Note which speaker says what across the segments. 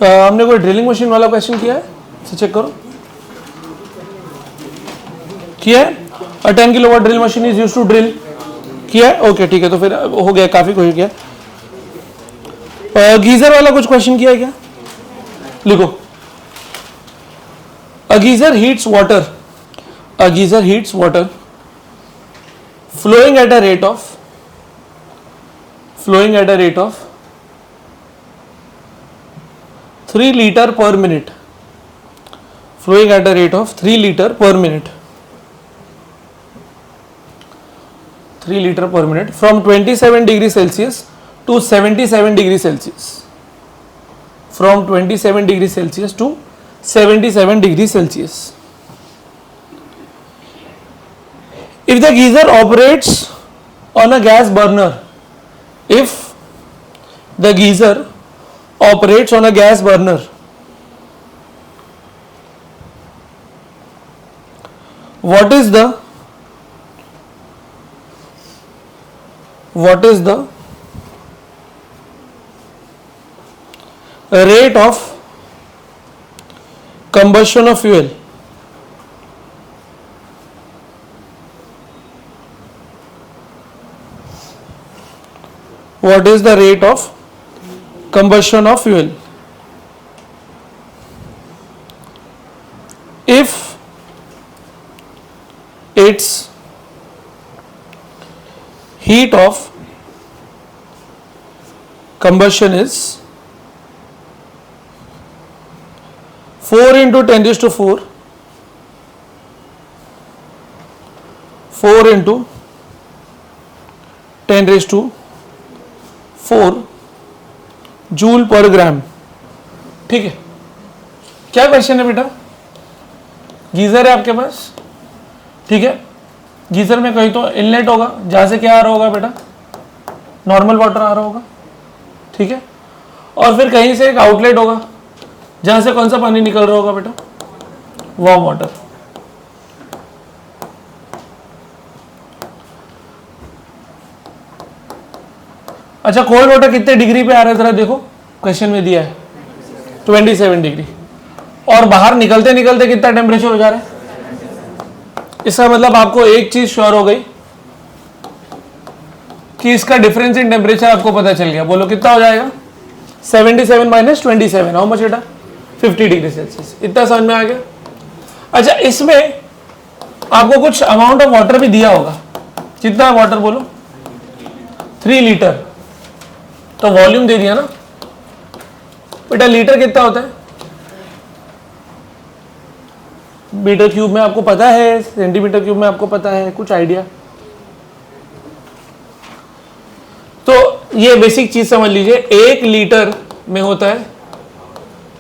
Speaker 1: हमने कोई drilling machine वाला क्वेश्चन किया है, इसे चेक करो, किया है? A 10 kilowatt drill machine is used to drill, किया है? ओके ठीक है, तो फिर हो गया, काफी कुछ किया। गीजर वाला कुछ क्वेश्चन किया है क्या? लिखो, a geyser heats water, a geyser heats water flowing at a rate of 3 liter per minute, flowing at a rate of 3 liter per minute, 3 liter per minute from 27 degrees Celsius to 77 degrees Celsius, from 27 degrees Celsius to 77 degrees Celsius. If the geyser operates on a gas burner, if the geyser operates on a gas burner, what is the rate of combustion of fuel? What is the rate of combustion of fuel? If its heat of combustion is 4 into 10 raised to 4, 4 into 10 raised to 4 joule पर ग्राम, ठीक है? क्या question है बेटा? Geyser है आपके पास, ठीक है? गीजर में कहीं तो इनलेट होगा जहां से क्या आ रहा होगा बेटा? नॉर्मल वाटर आ रहा होगा, ठीक है? और फिर कहीं से एक आउटलेट होगा जहां से कौन सा पानी निकल रहा होगा बेटा? Warm water. अच्छा, कोल्ड वाटर कितने डिग्री पे आ रहा है जरा देखो, क्वेश्चन में दिया है 27 डिग्री, और बाहर निकलते निकलते कितना टेम्परेचर हो जा रहा है? इसका मतलब आपको एक चीज श्योर हो गई कि इसका डिफरेंस इन टेम्परेचर आपको पता चल गया। बोलो कितना हो जाएगा? 77 माइनस 27, हाउ मच बेटा? 50 डिग्री सेल्सियस। इतना समझ में आ गया? अच्छा, इसमें आपको कुछ अमाउंट ऑफ वाटर भी दिया होगा। कितना वाटर बोलो? 3 लीटर, तो वॉल्यूम दे दिया ना बेटा। लीटर कितना होता है? मीटर क्यूब में आपको पता है, सेंटीमीटर क्यूब में आपको पता है, कुछ आइडिया? तो ये बेसिक चीज समझ लीजिए, 1 लीटर में होता है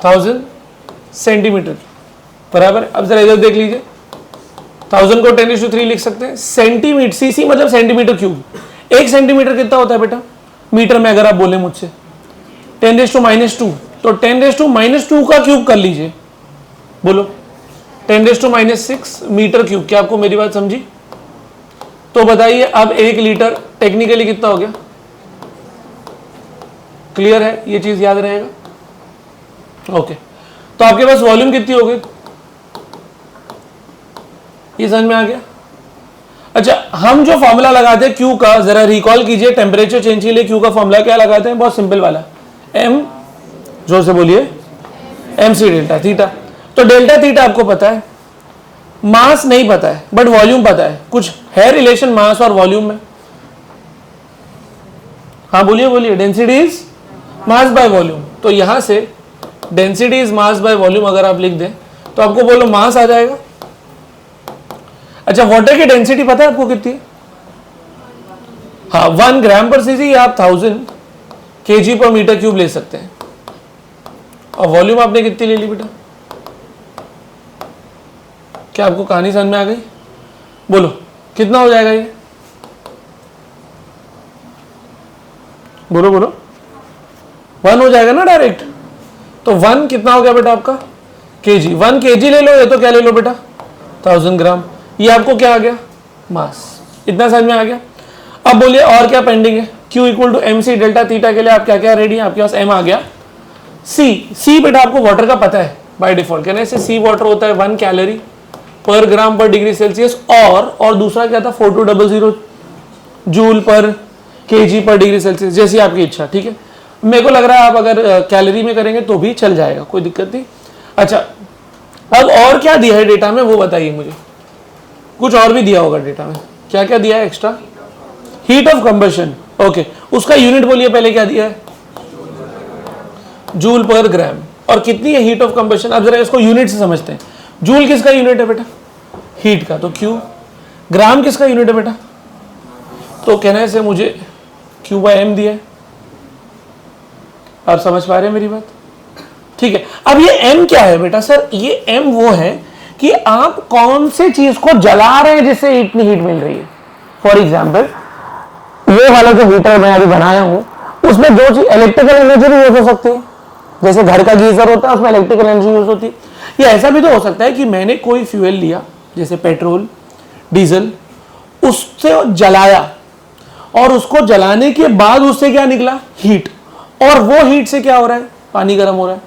Speaker 1: 1000 सेंटीमीटर, बराबर। अब जरा इधर देख लीजिए, 1000 को 10⁻³ लिख सकते हैं। सेंटीमीटर, सीसी मतलब सेंटीमीटर क्यूब। 1 सेंटीमीटर कितना होता है बेटा मीटर में? अगर आप बोले मुझसे 10⁻², तो 10⁻² का क्यूब कर लीजिए। बोलो 10⁻6 मीटर क्यूब। क्या आपको मेरी बात समझी? तो बताइए अब 1 लीटर टेक्निकली कितना हो गया? क्लियर है? ये चीज याद रहेगा? ओके, तो आपके पास वॉल्यूम कितनी हो गई? ये समझ में आ गया? अच्छा, हम जो फॉर्मूला लगाते हैं क्यू का, जरा रिकॉल कीजिए। टेम्परेचर चेंज के लिए क्यू का फॉर्मूला क्या लगाते हैं? बहुत सिंपल वाला, एम, जोर से बोलिए, एम सी डेल्टा थीटा। तो डेल्टा थीटा आपको पता है, मास नहीं पता है बट वॉल्यूम पता है। कुछ है रिलेशन मास और वॉल्यूम में? हाँ बोलिए बोलिए। Density is mass by volume. तो यहां से density is mass by volume अगर आप लिख दें तो आपको बोलो मास आ जाएगा। अच्छा, वाटर की डेंसिटी पता है आपको कितनी है? हाँ, 1 ग्राम पर सीसी या आप 1000 kg पर मीटर क्यूब ले सकते हैं। और वॉल्यूम आपने कितनी ले ली बेटा? क्या आपको कहानी समझ में आ गई? बोलो कितना हो जाएगा ये? बोलो बोलो। 1 हो जाएगा ना डायरेक्ट। तो 1 कितना हो गया बेटा आपका? केजी। 1 केजी ले लो, ये तो क्या ले लो बेटा? 1000 ग्राम। ये आपको क्या आ गया? मास। इतना समझ में आ गया? अब बोलिए और क्या पेंडिंग है? Q equal to M C delta theta के लिए आप क्या क्या रेडी हैं? आपके पास m आ गया, सी बेटा आपको वाटर का पता है बाय डिफॉल्ट, कहना है सी वाटर होता है 1 कैलोरी पर ग्राम पर डिग्री सेल्सियस, और दूसरा क्या था 4200 जूल पर केजी पर डिग्री सेल्सियस, जैसी आपकी इच्छा। ठीक है, मेरे को लग रहा है आप अगर कैलोरी में करेंगे तो भी चल जाएगा, कोई दिक्कत नहीं। अच्छा, अब और क्या दिया है डेटा में वो बताइए मुझे, कुछ और भी दिया होगा डेटा में, क्या क्या दिया है extra? Heat of combustion, okay, उसका यूनिट बोलिए पहले, क्या दिया है? जूल पर ग्राम। और कितनी है हीट ऑफ कंबशन? अब जरा इसको यूनिट से समझते हैं। जूल किसका यूनिट है बेटा? हीट का, तो क्यू। ग्राम किसका यूनिट है बेटा? तो कहने से मुझे क्यू बाय एम दिया है। आप समझ पा रहे हैं मेरी बात? ठीक है, अब ये एम क्या है बेटा? सर ये एम वो है कि आप कौन से चीज को जला रहे हैं जिससे इतनी हीट मिल रही है। फॉर एग्जाम्पल ये वाला जो हीटर मैं अभी बनाया हूं, उसमें जो चीज इलेक्ट्रिकल एनर्जी भी यूज हो सकती है, जैसे घर का गीजर होता है उसमें इलेक्ट्रिकल एनर्जी यूज होती है। या ऐसा भी तो हो सकता है कि मैंने कोई फ्यूल लिया, जैसे पेट्रोल, डीजल, उससे जलाया, और उसको जलाने के बाद उससे क्या निकला? हीट, और वो हीट से क्या हो रहा है? पानी गर्म हो रहा है।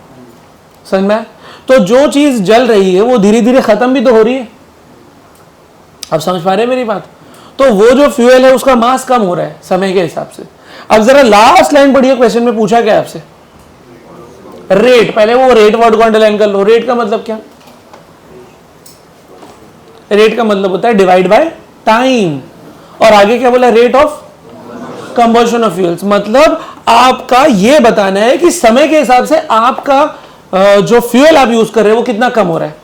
Speaker 1: समझ में? तो जो चीज जल रही है वो धीरे धीरे खत्म भी तो हो रही है। आप समझ पा रहे हैं मेरी बात? तो वो जो फ्यूल है उसका मास कम हो रहा है समय के हिसाब से। अब जरा लास्ट लाइन पढ़िए, क्वेश्चन में पूछा क्या आपसे? रेट। पहले वो रेट वर्ड को अंडरलाइन कर लो। रेट का मतलब क्या? रेट का मतलब होता है डिवाइड बाय टाइम, और आगे क्या बोला? Rate of combustion of fuels. मतलब आपका ये बताना है कि समय के हिसाब से आपका जो फ्यूल आप यूज कर रहे हैं वो कितना कम हो रहा है।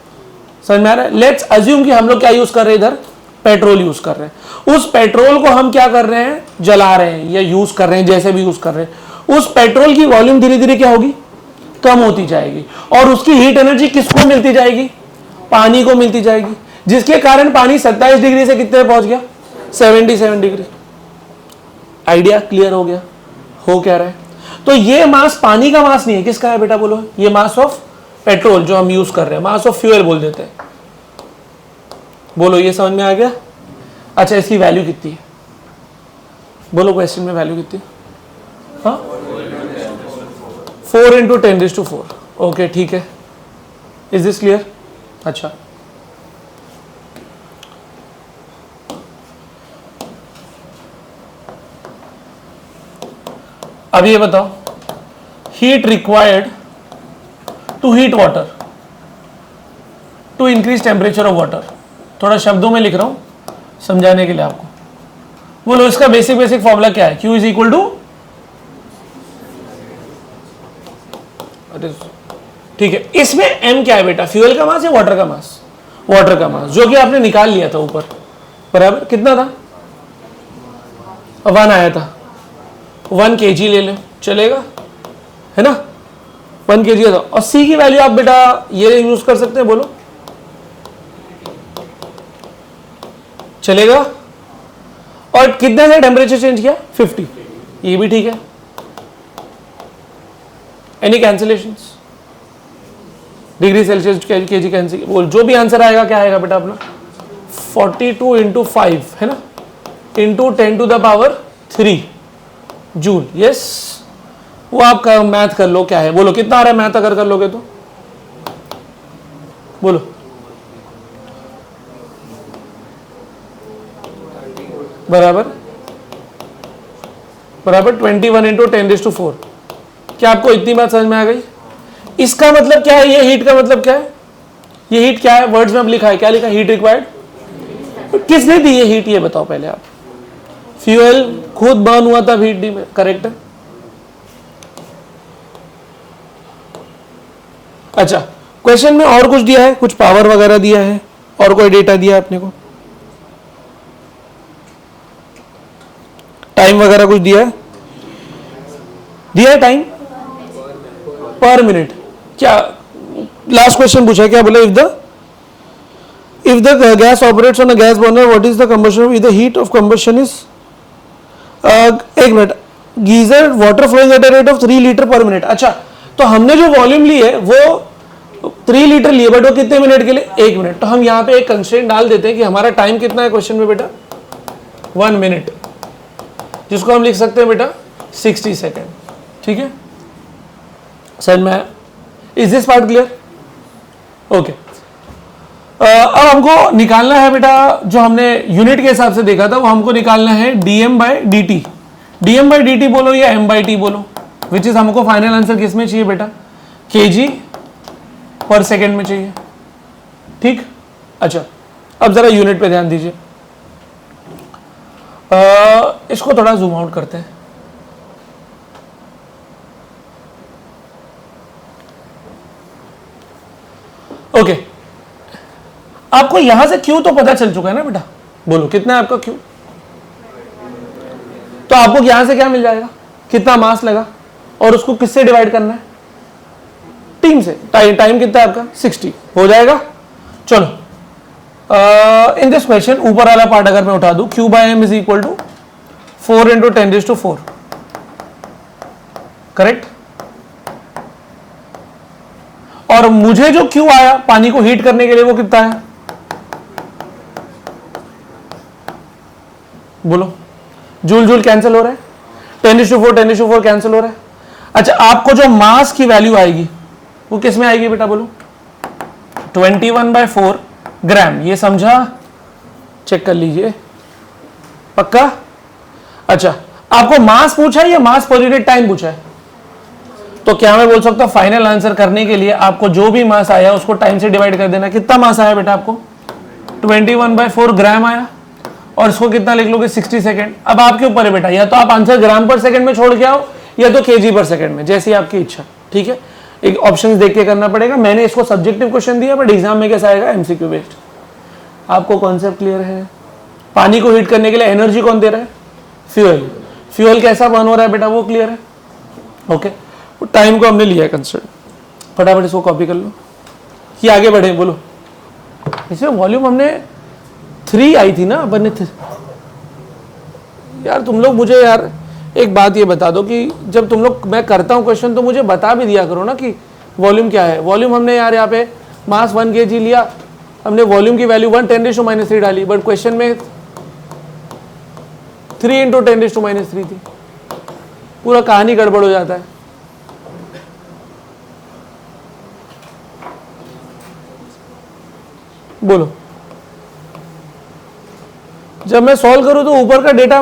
Speaker 1: समझ में आ रहा है? लेट्स अज्यूम कि हम लोग क्या यूज कर रहे हैं, इधर पेट्रोल यूज कर रहे हैं। उस पेट्रोल को हम क्या कर रहे हैं? जला रहे हैं या यूज कर रहे हैं, जैसे भी यूज कर रहे हैं। उस पेट्रोल की वॉल्यूम धीरे धीरे क्या होगी? कम होती जाएगी, और उसकी हीट एनर्जी किसको मिलती जाएगी? पानी को मिलती जाएगी, जिसके कारण पानी 27 डिग्री से कितने पहुंच गया? 77 डिग्री। आइडिया क्लियर हो गया? हो क्या रहा है? तो ये मास पानी का मास नहीं है, किसका है बेटा बोलो? ये मास ऑफ पेट्रोल जो हम यूज कर रहे हैं, मास ऑफ फ्यूल बोल देते हैं। बोलो, ये समझ में आ गया? अच्छा, इसकी वैल्यू कितनी है? बोलो क्वेश्चन में वैल्यू कितनी है? हाँ, 4 × 10⁴। ओके, ठीक है। Is this clear? अच्छा, अब ये बताओ, heat required to heat water to increase temperature of water. थोड़ा शब्दों में लिख रहा हूं समझाने के लिए आपको। बोलो, इसका बेसिक फॉर्मूला क्या है? Q इज इक्वल टू, ठीक है, इसमें M क्या है बेटा? फ्यूल का मास या वाटर का मास? वाटर का मास, जो कि आपने निकाल लिया था ऊपर, बराबर। कितना था? 1 आया था। 1 kg ले लो, चलेगा, है ना? 1 kg था। और C की वैल्यू आप बेटा ये यूज कर सकते हैं, बोलो चलेगा। और कितने से टेम्परेचर चेंज किया? 50। ये भी ठीक है। Any cancellations? Degree Celsius KG cancel, बोल जो भी आंसर आएगा क्या आएगा बेटा अपना? 42 × 5 है ना, इंटू 10⁻³ जूल। यस, वो आपका मैथ कर लो क्या है। बोलो कितना आ रहा है मैथ अगर कर लोगे तो? बोलो, बराबर 21 × 10⁴। क्या आपको इतनी बात समझ में आ गई? इसका मतलब क्या है? ये हीट का मतलब क्या है? ये हीट क्या है? वर्ड्स में अब लिखा है, क्या लिखा है? Heat required. किसने दी ये हीट? ये बताओ पहले आप। फ्यूल खुद बर्न हुआ था हीट डी में, करेक्ट है? अच्छा, क्वेश्चन में और कुछ दिया है? कुछ पावर वगैरह दिया है? और कोई डेटा दिया है अपने को? टाइम वगैरह कुछ दिया है? दिया है टाइम पर मिनट। क्या लास्ट क्वेश्चन पूछा, क्या बोला? If the gas operates on a gas burner, what is the combustion? If the heat of combustion is, एक मिनट, geyser water flowing at a rate of 3 litre per minute. अच्छा, तो हमने जो वॉल्यूम ली है वो 3 लीटर लिए, बट वो कितने मिनट के लिए? 1 मिनट। तो हम यहाँ पे एक कंस्ट्रेंट डाल देते हैं कि हमारा टाइम कितना है क्वेश्चन में बेटा? 1 मिनट, जिसको हम लिख सकते हैं बेटा 60 सेकेंड। ठीक है, समझ में आया? Is this part clear? Okay. अब हमको निकालना है बेटा, जो हमने यूनिट के हिसाब से देखा था वो हमको निकालना है dm by dt। dm by dt बोलो या m बाई t बोलो, विच इज हमको फाइनल आंसर किस में चाहिए बेटा? kg पर सेकेंड में चाहिए। ठीक, अच्छा अब जरा यूनिट पे ध्यान दीजिए। इसको थोड़ा जूम आउट करते हैं। ओके, आपको यहां से क्यू तो पता चल चुका है ना बेटा? बोलो कितना है आपका क्यू? तो आपको यहां से क्या मिल जाएगा? कितना मास लगा और उसको किससे डिवाइड करना है? टीम से। टाइम कितना है आपका? 60 हो जाएगा। चलो, इन दिस क्वेश्चन ऊपर वाला पार्ट अगर मैं उठा दूं, Q by M is equal to 4 into 10⁴। Correct? और मुझे जो Q आया पानी को हीट करने के लिए वो कितना है? बोलो, जूल जूल कैंसिल हो रहा है, 10⁴ कैंसिल हो रहा है। अच्छा, आपको जो मास की वैल्यू आएगी वो किस में आएगी बेटा? बोलो, 21/4 ग्राम। ये समझा? चेक कर लीजिए, पक्का? अच्छा, आपको मास पूछा है या मास पर यूनिट टाइम पूछा है? तो क्या मैं बोल सकता हूं फाइनल आंसर करने के लिए आपको जो भी मास आया उसको टाइम से डिवाइड कर देना। कितना मास आया बेटा आपको? 21/4 ग्राम आया, और इसको कितना लिख लोगे? 60 सेकेंड। अब आपके ऊपर है बेटा, या तो आप आंसर ग्राम पर सेकंड में छोड़ के आओ या तो केजी पर सेकंड में, जैसी आपकी इच्छा। ठीक है, एक ऑप्शंस देख के करना पड़ेगा। मैंने इसको सब्जेक्टिव क्वेश्चन दिया, बट एग्जाम में कैसा आएगा? MCQ based. आपको कॉन्सेप्ट क्लियर है? पानी को हीट करने के लिए एनर्जी कौन दे रहा है? फ्यूल। फ्यूल कैसा बर्न हो रहा है बेटा? वो क्लियर है? ओके, टाइम को हमने लिया है कंसिडर। फटाफट इसको कॉपी कर लो कि आगे बढ़े। बोलो, इसमें वॉल्यूम हमने 3 आई थी ना अपन ने। यार तुम लोग मुझे यार एक बात ये बता दो कि जब तुम लोग, मैं करता हूँ क्वेश्चन तो मुझे बता भी दिया करो ना कि वॉल्यूम क्या है। वॉल्यूम हमने यार यहाँ पे मास 1 kg लिया, हमने वॉल्यूम की वैल्यू 1 10⁻³ डाली, बट क्वेश्चन में 3 इंटू 10⁻³ थी। पूरा कहानी गड़बड़ हो जाता है। बोलो, जब मैं सॉल्व करूं तो ऊपर का डेटा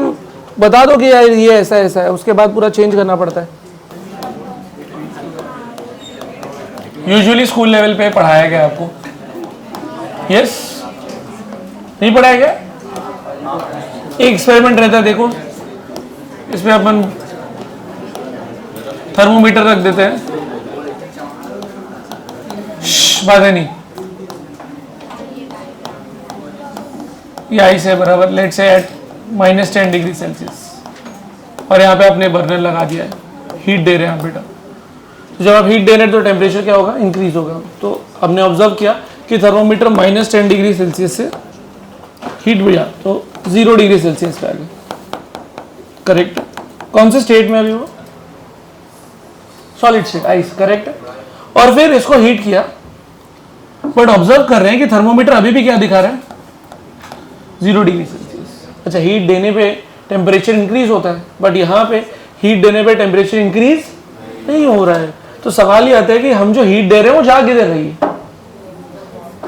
Speaker 1: बता दो कि यार ये ऐसा ऐसा है, उसके बाद पूरा चेंज करना पड़ता है। यूजुअली स्कूल लेवल पे पढ़ाया गया आपको? यस, नहीं पढ़ाया गया? एक एक्सपेरिमेंट रहता है, देखो इसमें अपन थर्मोमीटर रख देते हैं, बातें नहीं, ये आइस है बराबर, लेट से एट -10 डिग्री सेल्सियस, और यहाँ पे आपने बर्नर लगा दिया है, हीट दे रहे हैं आप बेटा। तो जब आप हीट दे रहे हैं तो टेम्परेचर क्या होगा? इंक्रीज होगा। तो हमने ऑब्जर्व किया कि थर्मोमीटर -10 डिग्री सेल्सियस से हीट बढ़ा तो 0 डिग्री सेल्सियस पे आ गया। करेक्ट? कौन से स्टेट में अभी वो? Solid state, ice. करेक्ट? और फिर इसको हीट किया, बट ऑब्जर्व कर रहे हैं कि थर्मोमीटर अभी भी क्या दिखा रहा है? 0 डिग्री सेल्सियस। अच्छा, हीट देने पे टेम्परेचर इंक्रीज होता है, बट यहाँ पे हीट देने पे टेम्परेचर इंक्रीज नहीं हो रहा है। तो सवाल ये आता है कि हम जो हीट दे रहे हैं वो जा किधर रही है?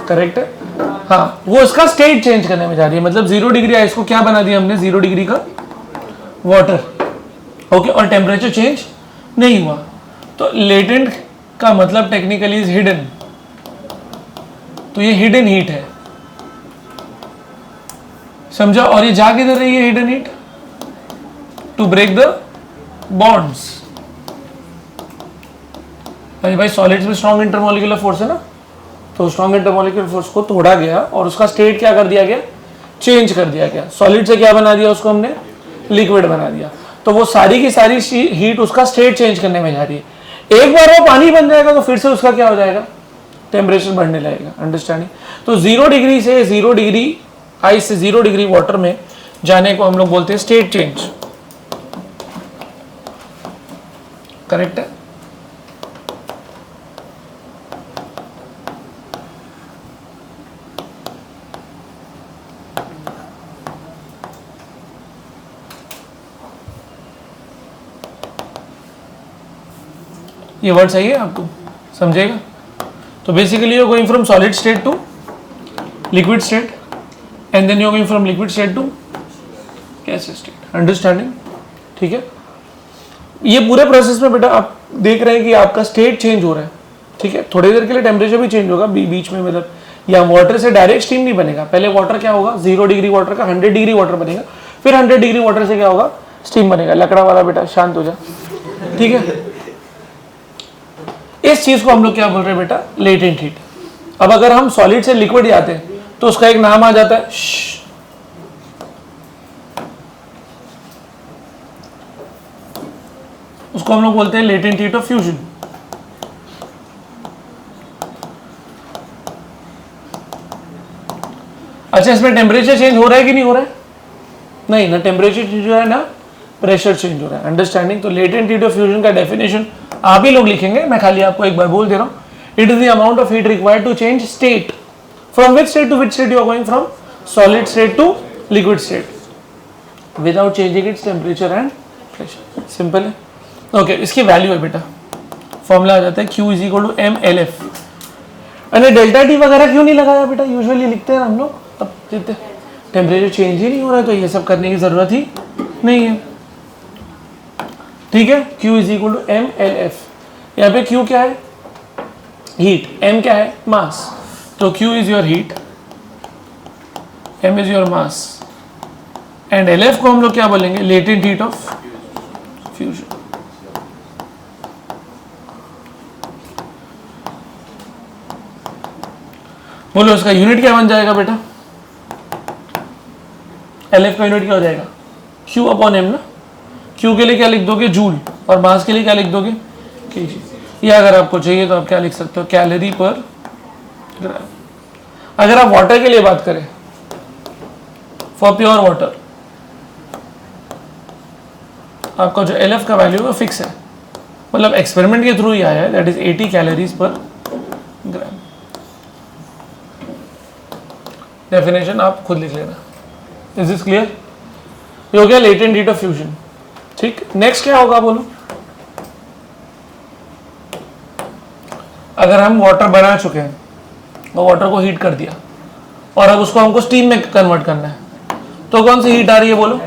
Speaker 1: करेक्ट है? हाँ, वो इसका स्टेट चेंज करने में जा रही है। मतलब 0 डिग्री आइस को क्या बना दिया हमने? 0 डिग्री का वाटर। ओके, और टेम्परेचर चेंज नहीं हुआ। तो लेटेंट का मतलब टेक्निकली इज हिडन। तो ये हिडन हीट है, समझा? और ये जा किधर रही है hidden heat? To break the bonds. भाई सॉलिड्स में स्ट्रॉन्ग इंटरमोलिकुलर फोर्स है ना, तो स्ट्रॉन्ग इंटरमोलिकुलर फोर्स को तोड़ा गया और उसका स्टेट क्या कर दिया गया? चेंज कर दिया गया। सॉलिड से क्या बना दिया? उसको हमने लिक्विड बना दिया। तो वो सारी की सारी हीट उसका स्टेट चेंज करने में जा रही है। एक बार वो पानी बन जाएगा तो फिर से उसका क्या हो जाएगा? टेम्परेचर बढ़ने लगेगा। अंडरस्टैंडिंग? तो 0 डिग्री से 0 डिग्री आइस से 0 डिग्री वाटर में जाने को हम लोग बोलते हैं स्टेट चेंज। करेक्ट है? ये वर्ड सही है आपको, समझेगा? तो basically you are going from solid state to liquid state and then you are going from liquid state to gas state, understanding? ठीक है, ये पूरे प्रोसेस में बेटा आप देख रहे हैं कि आपका स्टेट चेंज हो रहा है, ठीक है? थोड़ी देर के लिए टेम्परेचर भी चेंज होगा बीच में, मतलब या वाटर से डायरेक्ट स्टीम नहीं बनेगा, पहले वाटर क्या होगा, 0 डिग्री वाटर का 100 डिग्री वाटर बनेगा, फिर 100 डिग्री वाटर से क्या होगा, स्टीम बनेगा। लकड़ा वाला बेटा शांत हो जा, ठीक है? इस चीज को हम लोग क्या बोल रहे हैं बेटा, लेटेंट हीट। अब अगर हम सॉलिड से लिक्विड जाते हैं तो उसका एक नाम आ जाता है, उसको हम लोग बोलते हैं लेटेंट हीट ऑफ फ्यूजन। अच्छा, इसमें टेम्परेचर चेंज हो रहा है कि नहीं हो रहा है? नहीं ना, टेम्परेचर चेंज हो रहा है ना प्रेशर चेंज हो रहा है, अंडरस्टैंडिंग? तो लेटेंट हीट ऑफ फ्यूजन का डेफिनेशन आप ही लोग लिखेंगे, मैं खाली आपको एक बार बोल दे रहा हूं। It is the amount of heat required to change state from which state to which state you are going, from solid state to liquid state without changing its temperature and pressure. Simple है, okay? इसकी value है बेटा, formula आ जाता है Q is equal to MLF। अरे delta T वगैरह क्यों नहीं लगाया बेटा, यूजुअली लिखते हैं हम लोग, अब टेम्परेचर चेंज ही नहीं हो रहा है तो ये सब करने की जरूरत ही नहीं है, ठीक है? Q is equal to MLF। यहाँ पे Q क्या है, हीट, M क्या है, मास, तो Q is your heat, M is your mass and LF को हम लोग क्या बोलेंगे, लेटेंट हीट ऑफ फ्यूजन। बोलो इसका यूनिट क्या बन जाएगा बेटा, LF का यूनिट क्या हो जाएगा, Q अपॉन M ना। Q के लिए क्या लिख दोगे, जूल, और मास के लिए क्या लिख दोगे, kg। या अगर आपको चाहिए तो आप क्या लिख सकते हो, कैलोरी पर ग्राम। अगर आप वाटर के लिए बात करें, फॉर प्योर वाटर आपका जो LF का वैल्यू है फिक्स है, मतलब एक्सपेरिमेंट के थ्रू ही आया है, दैट इज 80 कैलोरीज पर ग्राम। डेफिनेशन आप खुद लिख लेना। Is this clear? ये हो गया लेटेंट हीट ऑफ फ्यूजन, ठीक? नेक्स्ट क्या होगा बोलो? अगर हम वाटर बना चुके हैं और वाटर को हीट कर दिया और अब उसको हमको स्टीम में कन्वर्ट करना है, तो कौन सी हीट आ रही है बोलो,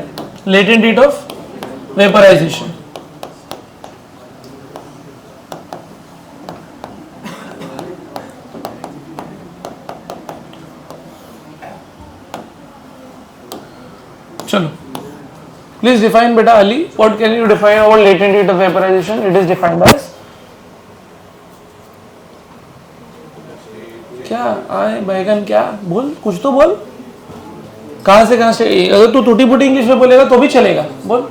Speaker 1: लेटेंट हीट ऑफ वेपराइजेशन। चलो, please define beta Ali, what can you define about latent heat of vaporization? It is defined as क्या, आए बैगन, क्या बोल, कुछ तो बोल, कहां से अगर तू टूटी फूटी इंग्लिश में बोलेगा तो भी चलेगा, बोल।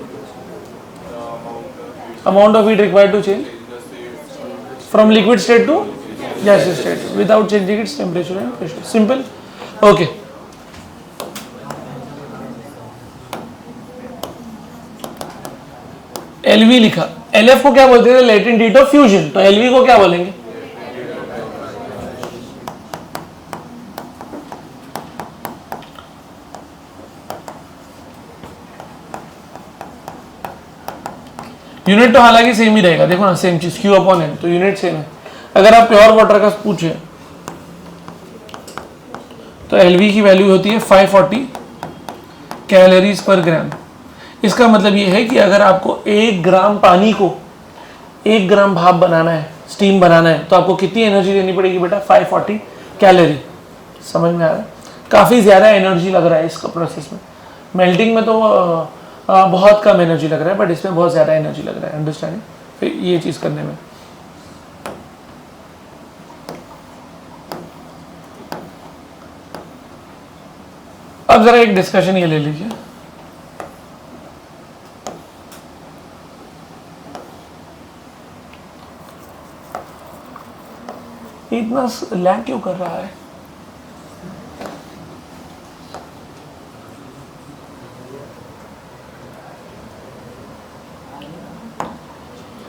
Speaker 1: Amount of heat required to change from liquid state to gaseous state without changing its temperature and pressure. Simple, okay? LV लिखा, LF को क्या बोलते थे, लेटेंट हीट ऑफ फ्यूजन, तो LV को क्या बोलेंगे, यूनिट तो हालांकि सेम ही रहेगा, देखो ना, सेम चीज Q अपॉन M, तो यूनिट सेम है। अगर आप प्योर वाटर का पूछे तो LV की वैल्यू होती है 540 कैलोरीज पर ग्राम। इसका मतलब ये है कि अगर आपको 1 ग्राम पानी को 1 ग्राम भाप बनाना है, स्टीम बनाना है, तो आपको कितनी एनर्जी देनी पड़ेगी बेटा, 540 कैलोरी। समझ में आ रहा है? काफ़ी ज़्यादा एनर्जी लग रहा है इसका प्रोसेस में। मेल्टिंग में तो बहुत कम एनर्जी लग रहा है, बट इसमें बहुत ज़्यादा एनर्जी लग रहा है, अंडरस्टैंडिंग? फिर ये चीज़ करने में अब ज़रा एक डिस्कशन ये ले लीजिए। इतना लैग क्यों कर रहा है?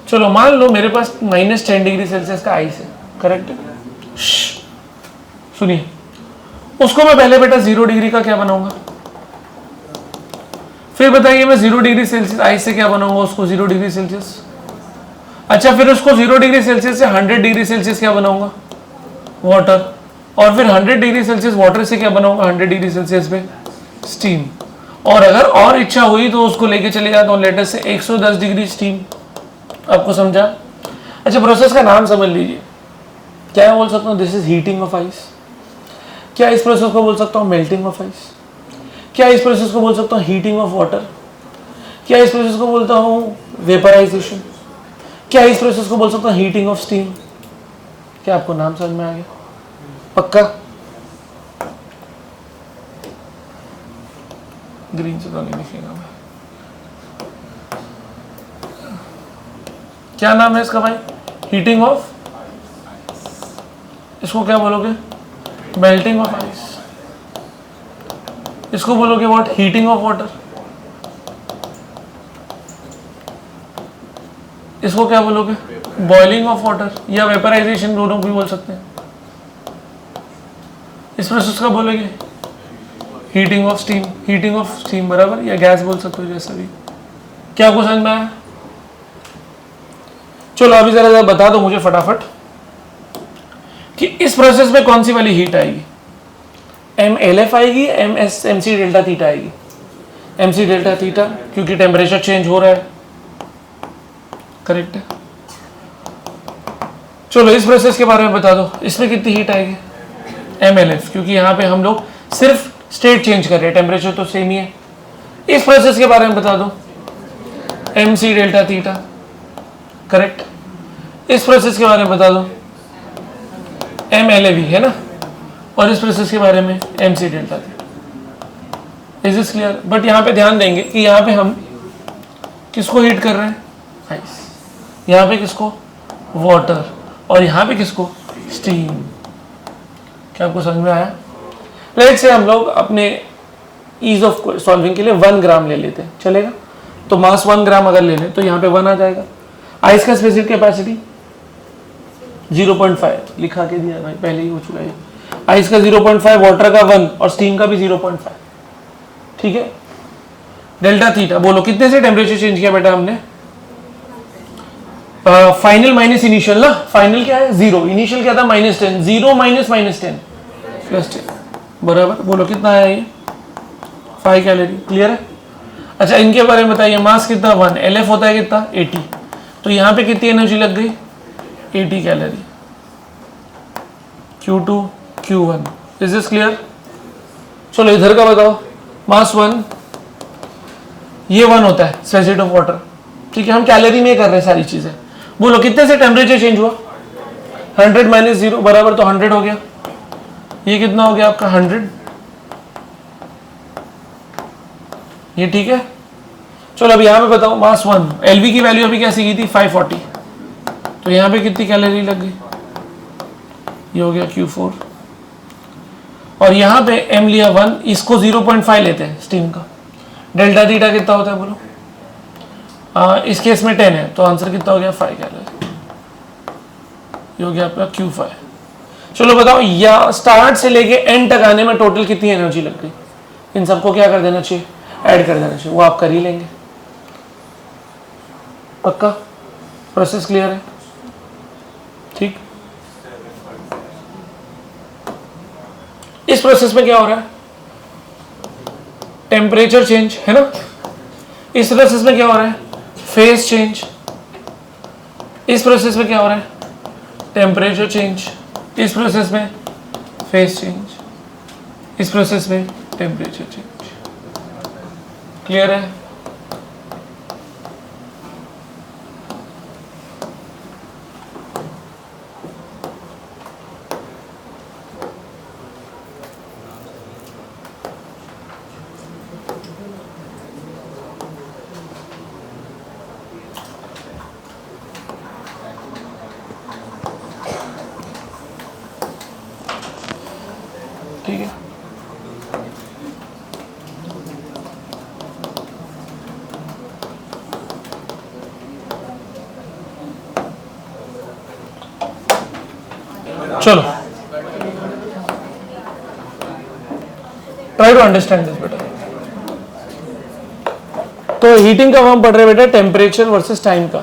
Speaker 1: चलो मान लो मेरे पास -10 डिग्री सेल्सियस का आइस है, करेक्ट है? सुनिए, उसको मैं पहले बेटा 0 डिग्री का क्या बनाऊंगा, फिर बताइए मैं 0 डिग्री सेल्सियस आइस से क्या बनाऊंगा उसको 0 डिग्री सेल्सियस। अच्छा, फिर उसको 0 डिग्री सेल्सियस से 100 डिग्री सेल्सियस क्या बनाऊंगा, वाटर, और फिर 100 डिग्री सेल्सियस वाटर से क्या बनाऊंगा, 100 डिग्री सेल्सियस पे स्टीम, और अगर और इच्छा हुई तो उसको लेके चले जाता हूँ लेटेस्ट से 110 डिग्री स्टीम। आपको समझा? अच्छा, प्रोसेस का नाम समझ लीजिए, क्या बोल सकता हूँ, this is heating of ice. क्या इस प्रोसेस को बोल सकता हूँ मेल्टिंग ऑफ आइस? क्या इस प्रोसेस को बोल सकता हूँ हीटिंग ऑफ वाटर? क्या इस प्रोसेस को बोलता हूँ वेपराइजेशन? क्या इस प्रोसेस को बोल सकता हूँ हीटिंग ऑफ स्टीम? क्या आपको नाम समझ में आ गया? पक्का? ग्रीन से तो नहीं लिखेगा मैं। क्या नाम है इसका भाई? हीटिंग ऑफ, इसको क्या बोलोगे? Melting of ice. इसको बोलोगे व्हाट? Heating of water. इसको क्या बोलोगे? बॉइलिंग ऑफ वाटर या वेपराइजेशन, दोनों भी बोल सकते हैं। इस प्रोसेस का बोलोगे heating of steam, heating of steam बराबर, या गैस बोल सकते हो जैसा भी। क्या आपको समझ में आया? चलो अभी जरा बता दो मुझे फटाफट कि इस प्रोसेस में कौन सी वाली हीट आएगी, MLF आएगी, MC डेल्टा थीटा आएगी? MC डेल्टा थीटा, क्योंकि टेम्परेचर चेंज हो रहा है, करेक्ट है। चलो इस प्रोसेस के बारे में बता दो, इसमें कितनी हीट आएगी? MLF, क्योंकि यहाँ पे हम लोग सिर्फ स्टेट चेंज कर रहे हैं, टेम्परेचर तो सेम ही है। इस प्रोसेस के बारे में बता दो, MC डेल्टा थीटा, करेक्ट। इस प्रोसेस के बारे में बता दो, MLAV है ना, और इस प्रोसेस के बारे में MC delta theta. Is is clear? But यहाँ पे ध्यान देंगे कि यहाँ पे हम किसको हीट कर रहे हैं? आइस। यहाँ पे किसको? वाटर। और यहाँ पे किसको? स्टीम। क्या आपको समझ में आया? लेट्स से हम लोग अपने ईज ऑफ सॉल्विंग के लिए 1 ग्राम ले लेते हैं, चलेगा? तो मास 1 ग्राम अगर ले लें तो यहाँ पे 1 आ जाएगा। आइस का स्पेसिफिक कैपेसिटी 0.5 लिखा के दिया भाई, पहले ही हो चुका है। आइस का 0.5, वाटर का 1 और स्टीम का भी 0.5, ठीक है। डेल्टा थीटा बोलो कितने से टेम्परेचर चेंज किया बेटा हमने? फाइनल माइनस इनिशियल ना, फाइनल क्या है 0, इनिशियल क्या था -10, 0 माइनस -10 प्लस 10 बराबर। बोलो कितना आया ये? 5 कैलोरी। क्लियर है? अच्छा इनके बारे में बताइए, मास कितना 1, LF होता है कितना 80, तो यहाँ पे कितनी एनर्जी लग गई 80 calorie. Q2 Q1, is this clear? चलो इधर का बताओ, मास 1, ये 1 होता है स्पेसिफिक ऑफ वाटर, ठीक है। हम कैलोरी में कर रहे हैं सारी चीजें। बोलो कितने से टेम्परेचर चेंज हुआ? 100 माइनस 0 बराबर, तो 100 हो गया। ये कितना हो गया आपका 100, ये ठीक है। चलो अब यहाँ पे बताओ, मास 1, LV की वैल्यू अभी क्या सीखी थी 540, तो यहाँ पे कितनी कैलोरी लग गई? ये हो गया Q4। और यहाँ पे M लिया 1, इसको 0.5 लेते हैं स्टीम का। डेल्टा थीटा कितना होता है बोलो? इस केस में 10 है, तो आंसर कितना हो गया 5 कैलोरी। ये हो गया आपका Q5। चलो बताओ, या स्टार्ट से लेके एंड तक आने में टोटल कितनी एनर्जी लग गई? इन सबको क्या कर देना चाहिए? ऐड कर देना चाहिए। वो आप कर ही लेंगे, पक्का? प्रोसेस क्लियर है? ठीक। इस प्रोसेस में क्या हो रहा है? टेम्परेचर चेंज है ना। इस प्रोसेस में क्या हो रहा है? Phase change. इस प्रोसेस में क्या हो रहा है? Temperature change. इस प्रोसेस में फेज चेंज। इस प्रोसेस में टेम्परेचर चेंज। क्लियर है? ठीक है। चलो ट्राई टू अंडरस्टैंड दिस बेटा। तो हीटिंग का हम पढ़ रहे बेटा टेम्परेचर वर्सेस टाइम का।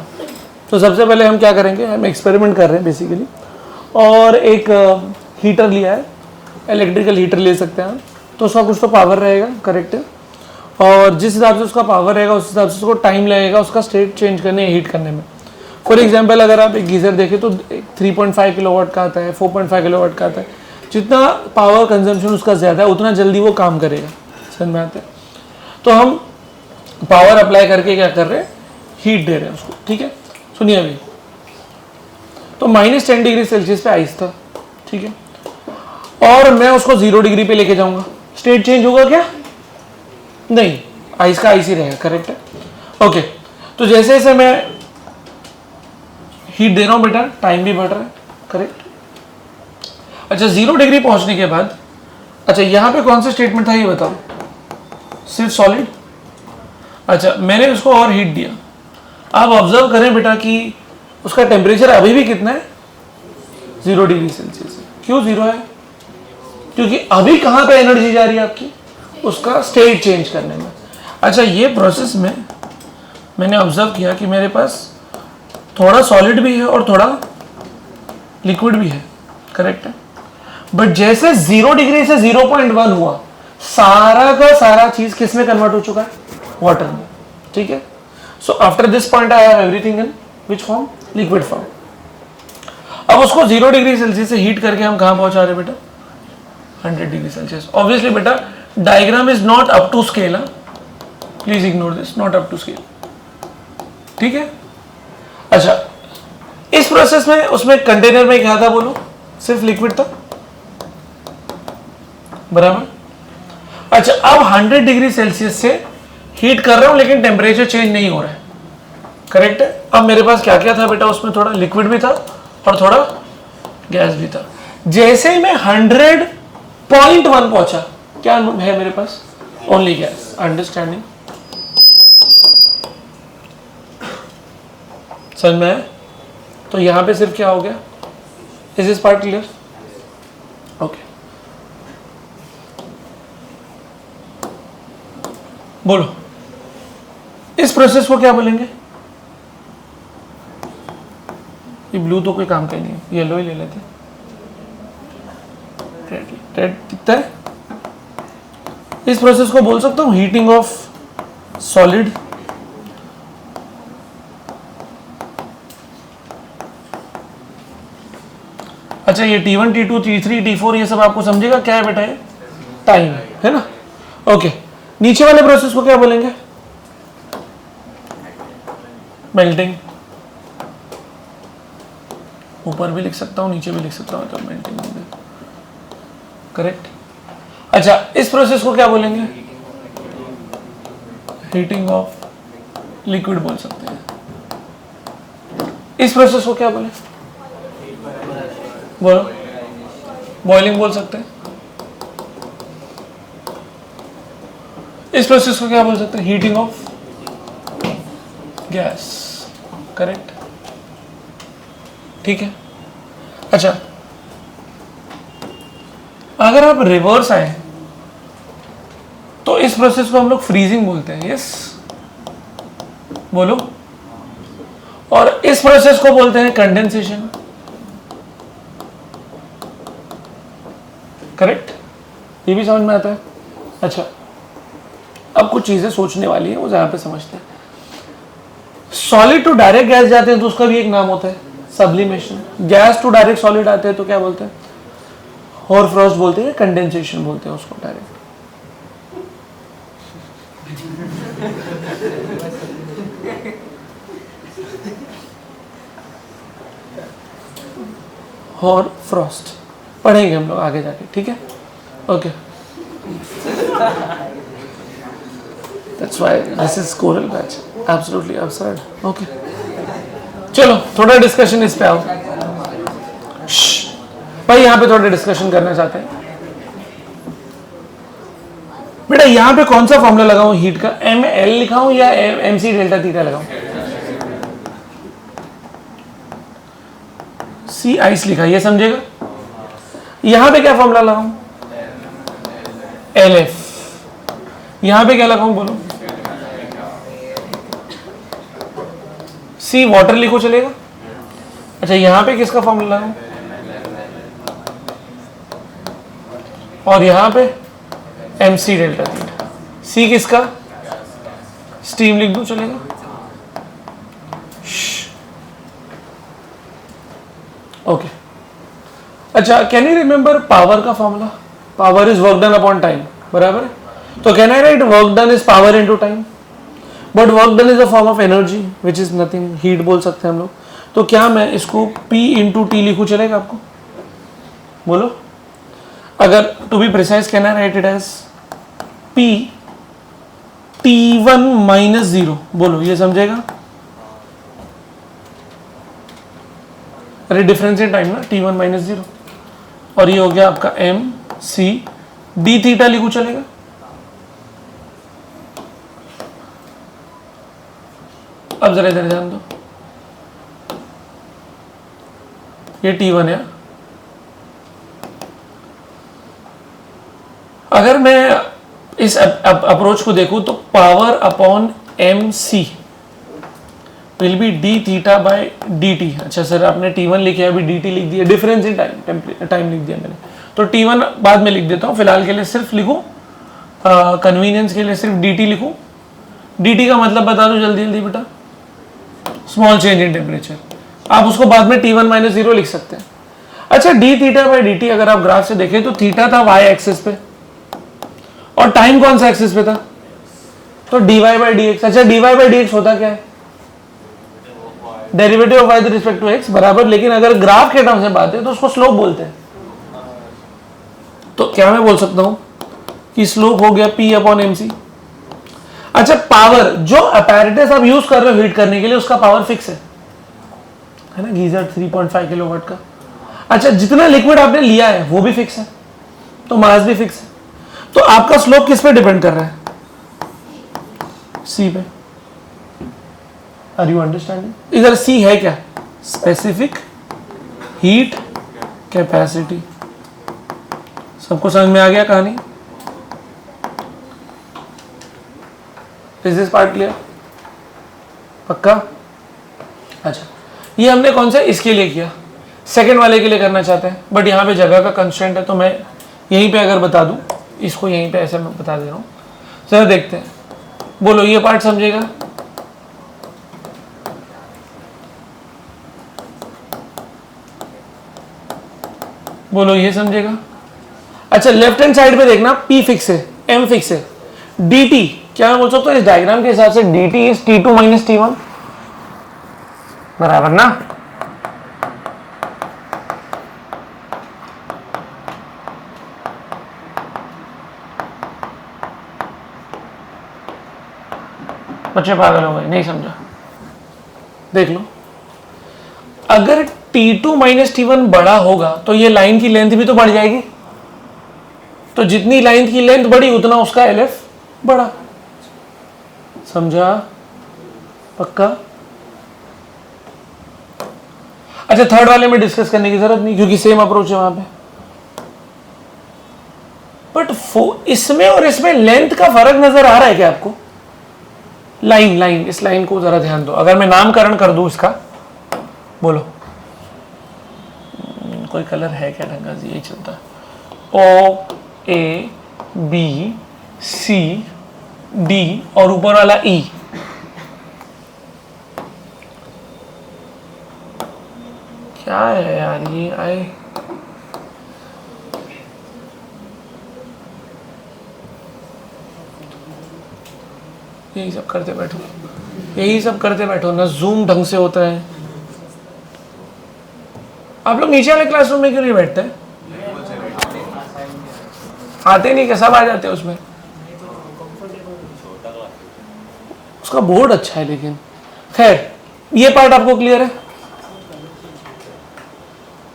Speaker 1: तो सबसे पहले हम क्या करेंगे, हम एक्सपेरिमेंट कर रहे हैं बेसिकली, और एक हीटर लिया है, इलेक्ट्रिकल हीटर ले सकते हैं, तो उसका कुछ तो पावर रहेगा, करेक्ट है, और जिस हिसाब से उसका पावर रहेगा उस हिसाब से उसको टाइम लगेगा उसका स्टेट चेंज करने, हीट करने में। फॉर एग्जांपल अगर आप एक गीज़र देखें तो 3.5 किलोवाट का आता है, 4.5 किलोवाट का आता है, जितना पावर कंजम्पशन उसका ज़्यादा है उतना जल्दी वो काम करेगा, समझ में आता है। तो हम पावर अप्लाई करके क्या कर रहे हैं, हीट दे रहे हैं उसको, ठीक है। सुनिए अभी, तो -10 डिग्री सेल्सियस पे आइस था, ठीक है, और मैं उसको 0 डिग्री पे लेके जाऊंगा, स्टेट चेंज होगा क्या? नहीं, आइस का आइस ही रहेगा, करेक्ट है। ओके, तो जैसे जैसे मैं हीट दे रहा हूं बेटा, टाइम भी बढ़ रहा है, करेक्ट। अच्छा, 0 डिग्री पहुंचने के बाद, अच्छा यहां पे कौन सा स्टेटमेंट था ये बताओ, सिर्फ सॉलिड। अच्छा, मैंने उसको और हीट दिया, आप ऑब्जर्व करें बेटा कि उसका टेम्परेचर अभी भी कितना है, 0 डिग्री सेल्सियस है। क्यों 0 है? क्योंकि अभी कहां पे एनर्जी जा रही है आपकी, उसका स्टेट चेंज करने में। अच्छा, ये प्रोसेस में मैंने ऑब्जर्व किया कि मेरे पास थोड़ा सॉलिड भी है और थोड़ा लिक्विड भी है, करेक्ट है। बट जैसे 0 डिग्री से 0.1 हुआ, सारा का सारा चीज किस में कन्वर्ट हो चुका है, वाटर में, ठीक है। So after this point I have everything in which form, liquid form. अब उसको 0 डिग्री सेल्सियस से हीट करके हम कहां पहुंचा रहे बेटा, 100 डिग्री सेल्सियस। ऑब्वियसली बेटा diagram is not up to scale, please ignore this, not up to scale, ठीक है। अच्छा, इस प्रोसेस में उसमें कंटेनर में क्या था बोलो, सिर्फ लिक्विड था, बराबर। अच्छा, अब 100 डिग्री सेल्सियस से हीट कर रहा हूं लेकिन टेम्परेचर चेंज नहीं हो रहा है, करेक्ट है। अब मेरे पास क्या क्या था बेटा, उसमें थोड़ा लिक्विड भी था और थोड़ा गैस भी था। जैसे ही मैं 100.1 पहुंचा, क्या है मेरे पास, ओनली गैस। अंडरस्टैंडिंग, समझ में आया? तो यहां पे सिर्फ क्या हो गया, is this part clear? Okay, बोलो इस प्रोसेस को क्या बोलेंगे? ये ब्लू तो कोई काम का ही नहीं है, येलो ही ले लेते हैं। रेड दिखता है। इस प्रोसेस को बोल सकता हूं हीटिंग ऑफ सॉलिड अच्छा, ये T1, T2, T3, T4 ये सब आपको समझेगा क्या है बेटा, ये टाइम है ना। ओके, नीचे वाले प्रोसेस को क्या बोलेंगे, मेल्टिंग। ऊपर भी लिख सकता हूं, नीचे भी लिख सकता हूं, तो मेल्टिंग, करेक्ट। अच्छा, इस प्रोसेस को क्या बोलेंगे, हीटिंग ऑफ लिक्विड बोल सकते हैं। इस प्रोसेस को क्या बोले, बोलो, बॉइलिंग बोल सकते हैं। इस प्रोसेस को क्या बोल सकते हैं, हीटिंग ऑफ गैस, करेक्ट, ठीक है। अच्छा, अगर आप रिवर्स आए तो इस प्रोसेस को हम लोग फ्रीजिंग बोलते हैं, यस बोलो। और इस प्रोसेस को बोलते हैं कंडेंसेशन, करेक्ट। ये भी समझ में आता है। अच्छा, अब कुछ चीजें सोचने वाली है, वो जहां पे समझते हैं। सॉलिड टू डायरेक्ट गैस जाते हैं तो उसका भी एक नाम होता है, sublimation. Gas to direct solid आते हैं तो क्या बोलते हैं, होरफ्रॉस्ट बोलते हैं, कंडेंसेशन बोलते हैं उसको डायरेक्ट। होरफ्रॉस्ट पढ़ेंगे हम लोग आगे जाके, ठीक है। Okay, that's why this is coral batch, absolutely absurd। Okay, चलो थोड़ा डिस्कशन इस पे आओ भाई, यहां पे थोड़ा डिस्कशन करना चाहते हैं बेटा। यहां पे कौन सा फॉर्मूला लगाऊं हीट का, ML लिखाऊं या MC डेल्टा थीटा लगाऊं? C आइस लिखा, ये समझेगा। यहां पे क्या फॉर्मूला लगाऊं, LF। यहां पे क्या लगाऊं बोलो, C सी वाटर लिखो चलेगा। अच्छा यहां पे किसका फॉर्मूला है, और यहां पे एम सी डेल्टा थीटा। सी किसका, स्टीम लिख दो चलेगा। ओके अच्छा, कैन यू रिमेंबर पावर का formula, power is work done upon time, बराबर है। तो can I right work done is power into time, but work done is a form of energy which is nothing, heat बोल सकते हैं हम लोग। तो क्या मैं इसको P इंटू टी लिखूं चलेगा आपको, बोलो। अगर to be precise can I write it as P T1 minus 0, बोलो ये समझेगा। अरे डिफरेंस इन टाइम ना, T1 माइनस 0, और ये हो गया आपका एम सी डी थीटा लिखूं चलेगा। अब जरा इधर ध्यान दो, ये T1 है। अगर मैं इस अप्रोच को देखूं तो power upon m c will be d theta by d t. अच्छा सर आपने T1 लिखा, अभी डी टी लिख दिया, डिफरेंस इन टाइम लिख दिया मैंने, तो T1 बाद में लिख देता हूँ, फिलहाल के लिए सिर्फ लिखूं, कन्वीनियंस के लिए सिर्फ डी टी लिखूं। डी टी का मतलब बता दो जल्दी जल्दी बेटा, स्मॉल चेंज इन टेम्परेचर। आप उसको बाद में T1 माइनस 0 लिख सकते हैं। अच्छा D theta by D T अगर आप ग्राफ से देखें तो थीटा था वाई एक्सिस पे, और टाइम कौन सा एक्सिस पे था, तो dy बाई डी एक्स। अच्छा dy बाई डी एक्स होता क्या है, derivative of y with respect to x, बराबर। लेकिन अगर ग्राफ के टर्म से बात है तो उसको स्लोप बोलते हैं। तो क्या मैं बोल सकता हूं कि स्लोप हो गया P अपॉन एम सी। अच्छा पावर, जो अपैरेटस आप यूज कर रहे हो हीट करने के लिए, उसका पावर फिक्स है ना, गीजर 3.5 किलोवाट का। अच्छा जितना लिक्विड आपने लिया है वो भी फिक्स है, तो मास भी फिक्स है। तो आपका स्लोप किस पे डिपेंड कर रहा है, सी पे। Are you understanding. इधर सी है क्या, स्पेसिफिक हीट कैपेसिटी। सबको समझ में आ गया कहानी, इज दिस पार्ट क्लियर, पक्का। अच्छा ये हमने कौन सा इसके लिए किया, सेकंड वाले के लिए करना चाहते हैं, बट यहाँ पे जगह का कंस्ट्रेंट है, तो मैं यहीं पे अगर बता दूं, इसको यहीं पे ऐसे मैं बता दे रहा हूँ। जरा देखते हैं, बोलो ये पार्ट समझेगा, बोलो ये समझेगा। अच्छा लेफ्ट हैंड साइड पे देखना, P फिक्स है, M फिक्स है, dt क्या मैं बोल सकता हूँ इस डायग्राम के हिसाब से, dt is T2 minus T1, बराबर ना। बच्चे पागल हो गए, नहीं समझा, देख लो। अगर T2 माइनस T1 बड़ा होगा तो ये लाइन की लेंथ भी तो बढ़ जाएगी, तो जितनी लाइन की लेंथ बढ़ी उतना उसका LF बढ़ा, समझा, पक्का। अच्छा थर्ड वाले में डिस्कस करने की जरूरत नहीं क्योंकि सेम अप्रोच है वहां पे, बट इसमें और इसमें लेंथ का फर्क नजर आ रहा है क्या आपको, लाइन, इस लाइन को जरा ध्यान दो। अगर मैं नामकरण कर दूं इसका, बोलो कोई कलर है क्या ढंगा, यही चलता है, O A B C D और ऊपर वाला E। क्या है यार ये आए, यही सब करते बैठो ना, जूम ढंग से होता है। आप लोग नीचे वाले क्लासरूम में क्यों नहीं बैठते, आते नहीं क्या, सब आ जाते हैं उसमें। उसका बोर्ड अच्छा है, लेकिन खैर ये पार्ट आपको क्लियर है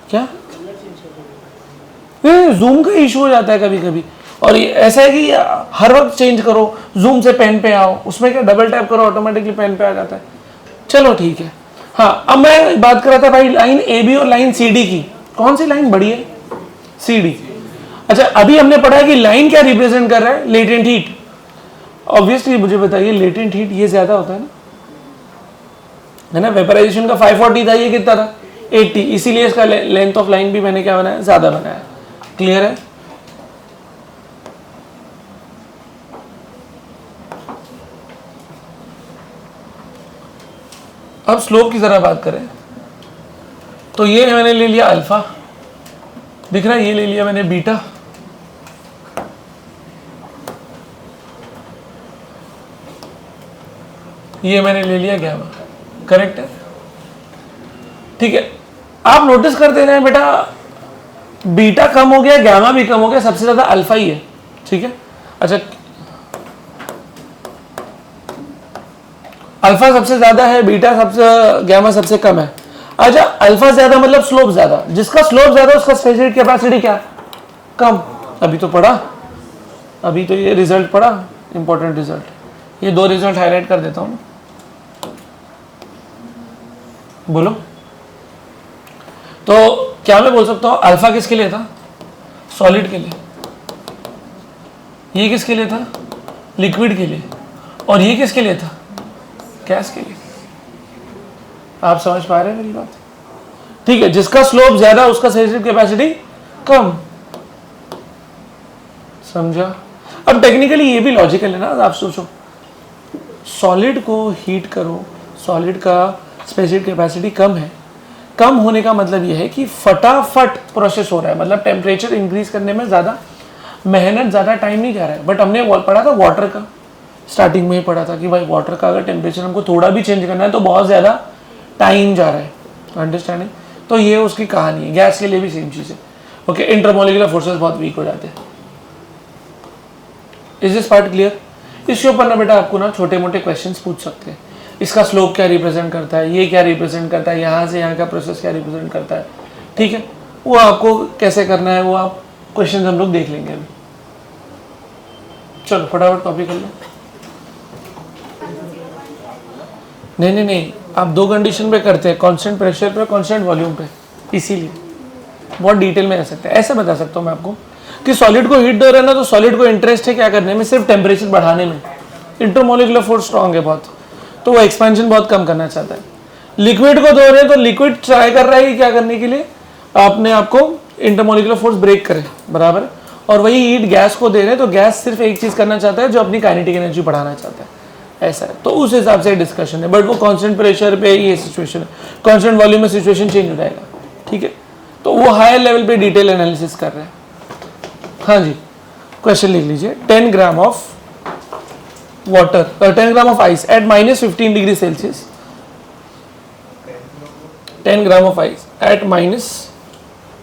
Speaker 1: क्या, जूम का इशू हो जाता है कभी कभी, और ये ऐसा है कि हर वक्त चेंज करो, जूम से पेन पे आओ, उसमें क्या डबल टैप करो ऑटोमेटिकली पेन पे आ जाता है। चलो ठीक है। हाँ अब मैं बात कर रहा था भाई लाइन ए बी और लाइन सी डी की, कौन सी लाइन बड़ी है, सी डी। अच्छा अभी हमने पढ़ा कि लाइन क्या रिप्रेजेंट कर रहा है, लेटेंट हीट। ऑब्वियसली मुझे बताइए लेटेंट हीट ये ज्यादा होता है ना, है ना। वेपराइजेशन का 540 था, ये कितना था 80, इसीलिए इसका लेंथ ऑफ लाइन भी मैंने क्या बनाया, ज्यादा बनाया। क्लियर है। अब स्लोप की जरा बात करें तो ये मैंने ले लिया अल्फा, दिख रहा है, ये ले लिया मैंने बीटा, ये मैंने ले लिया गैमा। करेक्ट है, ठीक है। आप नोटिस करते रहे बेटा, बीटा कम हो गया, गैमा भी कम हो गया, सबसे ज्यादा अल्फा ही है। ठीक है, अच्छा अल्फा सबसे ज्यादा है, बीटा सबसे, गैमा सबसे कम है। अच्छा अल्फा ज्यादा मतलब स्लोप ज्यादा, जिसका स्लोप ज्यादा उसका स्पेसिफिक कैपेसिटी क्या, कम। अभी तो पढ़ा, अभी तो ये रिजल्ट पढ़ा, इंपॉर्टेंट रिजल्ट। ये दो रिजल्ट हाईलाइट कर देता हूं, बोलो। तो क्या मैं बोल सकता हूं अल्फा किसके लिए था, सॉलिड के लिए, ये किसके लिए था, लिक्विड के लिए, और ये किसके लिए था, गैस के लिए। आप समझ पा रहे हैं मेरी बात, ठीक है। जिसका स्लोप ज्यादा उसका स्पेसिफिक कैपेसिटी कम, समझा। अब टेक्निकली ये भी लॉजिकल है ना, आप सोचो सॉलिड को हीट करो, सॉलिड का स्पेसिफिक कैपेसिटी कम है, कम होने का मतलब यह है कि फटाफट प्रोसेस हो रहा है, मतलब टेम्परेचर इंक्रीज करने में ज्यादा मेहनत, ज्यादा टाइम नहीं जा रहा है। बट हमने पढ़ा था वाटर का, स्टार्टिंग में ही पढ़ा था कि भाई वाटर का अगर टेम्परेचर हमको थोड़ा भी चेंज करना है तो बहुत ज्यादा टाइम जा रहा है, अंडरस्टैंडिंग। तो ये उसकी कहानी है, गैस के लिए भी सेम चीज है। ओके, इंटरमोलिकुलर फोर्सेस बहुत वीक हो जाते हैं। Is this part clear. इसके ऊपर ना बेटा आपको ना छोटे मोटे क्वेश्चंस पूछ सकते हैं, इसका स्लोप क्या रिप्रेजेंट करता है, ये क्या रिप्रेजेंट करता है, यहाँ से यहाँ का प्रोसेस क्या रिप्रेजेंट करता है, ठीक है। वो आपको कैसे करना है वो आप क्वेश्चन हम लोग देख लेंगे अभी। चलो फटाफट कॉपी कर लो। नहीं, आप दो कंडीशन पे करते हैं, कांस्टेंट प्रेशर पे, कांस्टेंट वॉल्यूम पे, इसीलिए बहुत डिटेल में आ सकते हैं। ऐसे बता सकता हूँ मैं आपको कि सॉलिड को हीट दे रहे हैं ना, तो सॉलिड को इंटरेस्ट है क्या करने में, सिर्फ टेम्परेचर बढ़ाने में। इंटरमोलिकुलर फोर्स स्ट्रॉन्ग है बहुत, तो वो एक्सपेंशन बहुत कम करना चाहता है। लिक्विड को दे रहे हैं तो लिक्विड ट्राई कर रहा है कि क्या करने के लिए, अपने आपको इंटरमोलिकुलर फोर्स ब्रेक करे, बराबर। और वही हीट गैस को दे रहे हैं तो गैस सिर्फ एक चीज करना चाहता है, जो अपनी काइनेटिक एनर्जी बढ़ाना चाहता है, ऐसा है। तो उस हिसाब से डिस्कशन है, बट वो कांस्टेंट प्रेशर पे ये सिचुएशन है, कांस्टेंट वॉल्यूम में सिचुएशन चेंज हो जाएगा, ठीक है। तो वो हायर लेवल पे डिटेल एनालिसिस कर रहे हैं। हाँ जी, क्वेश्चन लिख लीजिए। 10 gram of water, 10 gram of ice at minus 15 degree Celsius, 10 gram of ice at minus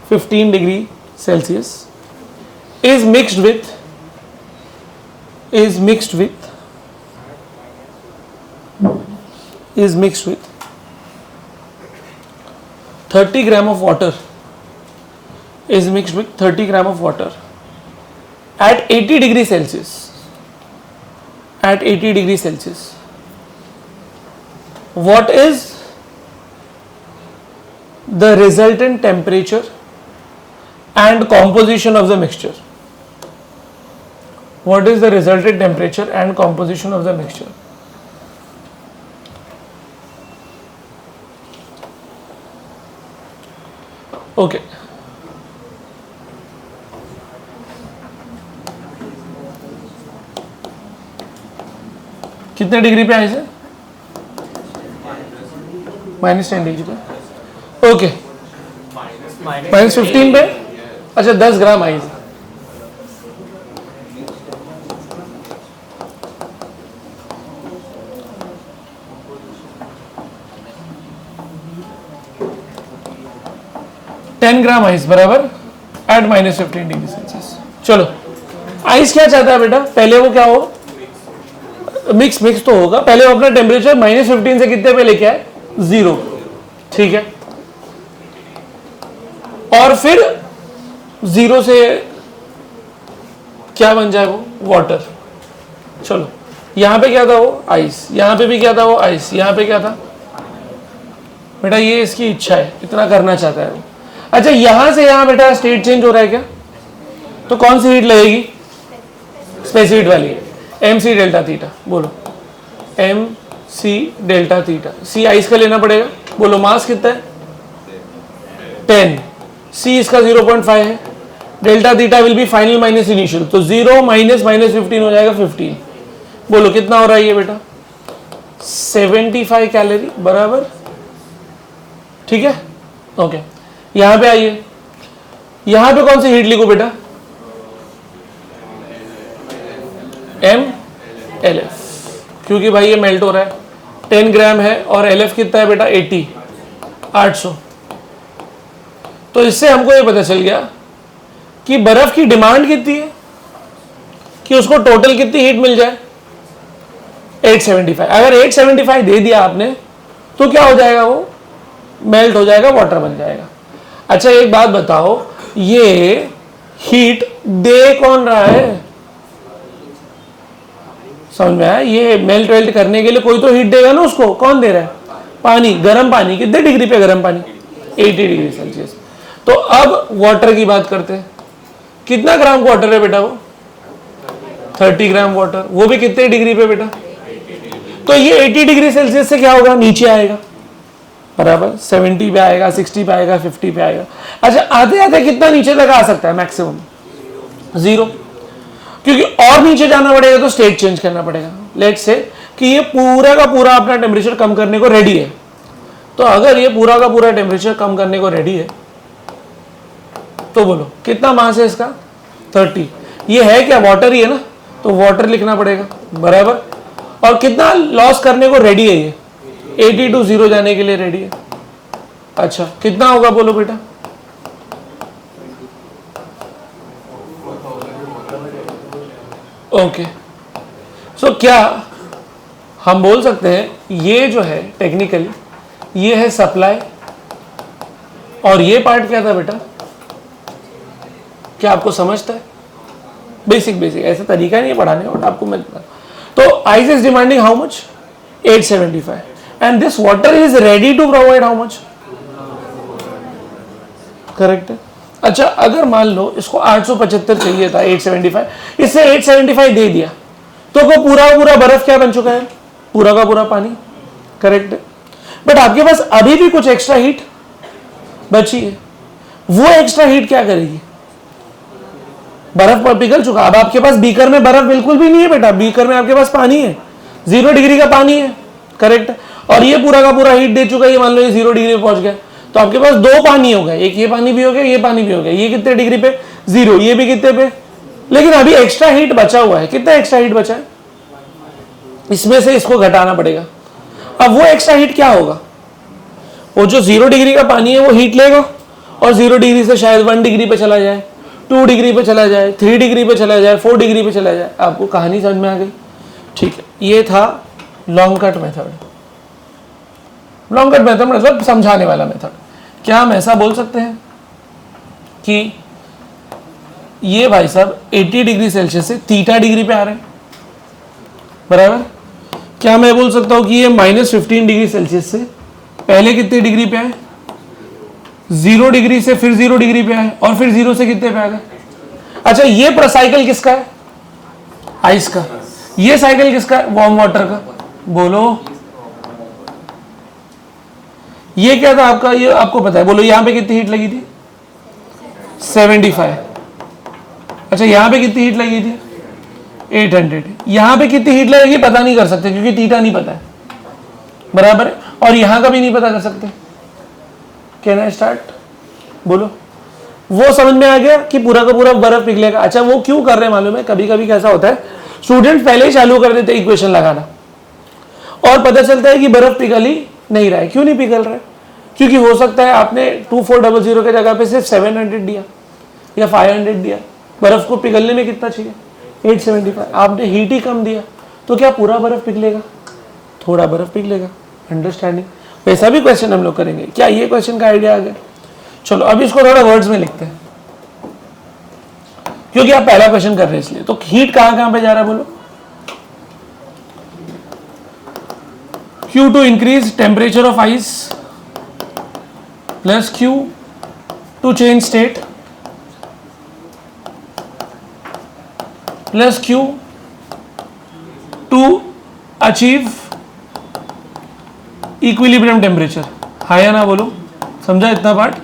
Speaker 1: 15 degree Celsius is mixed with 30 gram of water, is mixed with 30 gram of water at 80 degree Celsius, at 80 degree Celsius. What is the resultant temperature and composition of the mixture? What is the resultant temperature and composition of the mixture? Okay. कितने degree पे ice है, -10 degree पे। Okay, -15 पे, अच्छा 10 gram ice है। $10 gram ice बराबर eight -15 degree Celsius. चलो ice क्या चाहता है बेटा, पहले वो क्या हो, मिक्स तो होगा। पहले वो अपना टेम्परेचर -15 से कितने पे लेके आए, 0, ठीक है। और फिर 0 से क्या बन जाए, वो वाटर। चलो यहां पे क्या था, वो आइस, यहां पे भी क्या था, वो आइस, यहां पे क्या था बेटा, ये इसकी इच्छा है, इतना करना चाहता है वो। अच्छा यहां से यहां बेटा स्टेट चेंज हो रहा है क्या, तो कौन सी हीट लगेगी, स्पेसिफिक वाली, mc डेल्टा थीटा। बोलो mc सी डेल्टा थीटा। सी आइस का लेना पड़ेगा, बोलो मास कितना है 10, सी इसका 0.5 है, delta theta will be final minus initial, तो 0 माइनस माइनस 15 हो जाएगा 15। बोलो कितना हो रहा है ये बेटा 75 कैलोरी बराबर, ठीक है ओके। यहां पे आइए, यहां पे कौन सी हीट लिखो बेटा एम एल एफ, क्योंकि भाई ये मेल्ट हो रहा है 10 ग्राम है और एल एफ कितना है बेटा 80 800। तो इससे हमको ये पता चल गया कि बर्फ की डिमांड कितनी है कि उसको टोटल कितनी हीट मिल जाए 875। अगर 875 दे दिया आपने तो क्या हो जाएगा, वो मेल्ट हो जाएगा, वाटर बन जाएगा। अच्छा एक बात बताओ, ये हीट दे कौन रहा है, समझ में आया? ये मेल्ट वेल्ट करने के लिए कोई तो हीट देगा ना उसको, कौन दे रहा है पानी, गर्म पानी। कितने डिग्री पे गर्म पानी 80 डिग्री सेल्सियस। तो अब वाटर की बात करते हैं, कितना ग्राम वाटर है बेटा वो 30 ग्राम वाटर, वो भी कितने डिग्री पे बेटा, तो ये 80 डिग्री सेल्सियस से क्या होगा नीचे आएगा बराबर, 70 पे आएगा, 60 पे आएगा, 50 पे आएगा। अच्छा आते आते कितना नीचे तक आ सकता है मैक्सिमम 0, क्योंकि और नीचे जाना पड़ेगा तो स्टेट चेंज करना पड़ेगा। लेट्स से कि ये पूरा का पूरा अपना टेम्परेचर कम करने को रेडी है, तो अगर ये पूरा का पूरा टेम्परेचर कम करने को रेडी है तो बोलो कितना मास है इसका 30। ये है क्या वाटर ही है ना, तो वाटर लिखना पड़ेगा बराबर, और कितना लॉस करने को रेडी है ये 80 to 0 जाने के लिए रेडी है। अच्छा कितना होगा बोलो बेटा, ओके सो क्या हम बोल सकते हैं ये जो है टेक्निकली ये है सप्लाई, और ये पार्ट क्या था बेटा, क्या आपको समझता है? बेसिक बेसिक, ऐसा तरीका नहीं है पढ़ाने का आपको मैं। तो ice is demanding how much 875 and this water is ready to provide how much, correct है। अच्छा अगर मान लो इसको 875 चाहिए था 875, इससे 875 दे दिया तो को पूरा पूरा बर्फ क्या बन चुका है, पूरा का पूरा पानी, करेक्ट है। बट आपके पास अभी भी कुछ एक्स्ट्रा हीट बची है, वो एक्स्ट्रा हीट क्या करेगी, बर्फ पर पिघल चुका, अब आपके पास बीकर में बर्फ बिल्कुल भी नहीं है बेटा, बीकर में आपके पास पानी है 0 डिग्री का पानी है, करेक्ट। और ये पूरा का पूरा हीट दे चुका है, ये मान लो ये 0 डिग्री पे पहुंच गया, तो आपके पास 2 पानी हो गए, एक ये पानी भी हो गया, ये पानी भी हो गया। ये कितने डिग्री पे 0, ये भी कितने पे, लेकिन अभी एक्स्ट्रा हीट बचा हुआ है, कितना एक्स्ट्रा हीट बचा है, इसमें से इसको घटाना पड़ेगा। अब वो एक्स्ट्रा हीट क्या होगा, वो जो 0 डिग्री का पानी है वो हीट लेगा और 0 डिग्री से शायद 1 डिग्री पे चला जाए, 2 डिग्री पे चला जाए, 3 डिग्री पे चला जाए, 4 डिग्री पे चला जाए। आपको कहानी समझ में आ गई, ठीक है। ये था long cut method. Long cut method मतलब समझाने वाला मेथड। क्या हम ऐसा बोल सकते हैं कि ये भाई साहब 80 डिग्री सेल्सियस से थीटा डिग्री पे आ रहे हैं बराबर, क्या मैं बोल सकता हूं कि ये -15 डिग्री सेल्सियस से पहले कितने डिग्री पे आए, 0 डिग्री से फिर 0 डिग्री पे आए और फिर 0 से कितने पे आ गए। अच्छा ये पूरा साइकिल किसका है, आइस का। ये साइकिल किसका है, वार्म वाटर का। बोलो ये क्या था आपका, ये आपको पता है, बोलो यहां पे कितनी हीट लगी थी 75। अच्छा यहां पे कितनी हीट लगी थी 800। यहां पे कितनी हीट लगेगी पता नहीं कर सकते क्योंकि थीटा नहीं पता है बराबर है, और यहां का भी नहीं पता कर सकते। कैन आई स्टार्ट, बोलो। वो समझ में आ गया कि पूरा का पूरा बर्फ पिघलेगा। अच्छा वो क्यों कर रहे हैं मालूम है, कभी कभी कैसा होता है स्टूडेंट पहले ही चालू कर देते इक्वेशन लगाना और पता चलता है कि बर्फ पिघल ही नहीं रहा है। क्यों नहीं पिघल रहा है, क्योंकि हो सकता है आपने 2400 के जगह पे सिर्फ 700 दिया या 500 दिया, बर्फ को पिघलने में कितना चाहिए 875, आपने हीट ही कम दिया, तो क्या पूरा बर्फ पिघलेगा, थोड़ा बर्फ पिघलेगा। अंडरस्टैंडिंग। वैसा भी क्वेश्चन हम लोग करेंगे। क्या ये क्वेश्चन का आइडिया आ गया? चलो अब इसको थोड़ा वर्ड्स में लिखते हैं क्योंकि आप पहला क्वेश्चन कर रहे हैं इसलिए। तो हीट कहां कहां पे जा रहा है बोलो, Q to increase temperature of ice plus Q to change state plus Q to achieve equilibrium temperature, हाँ या ना बोलो, समझा इतना पार्ट?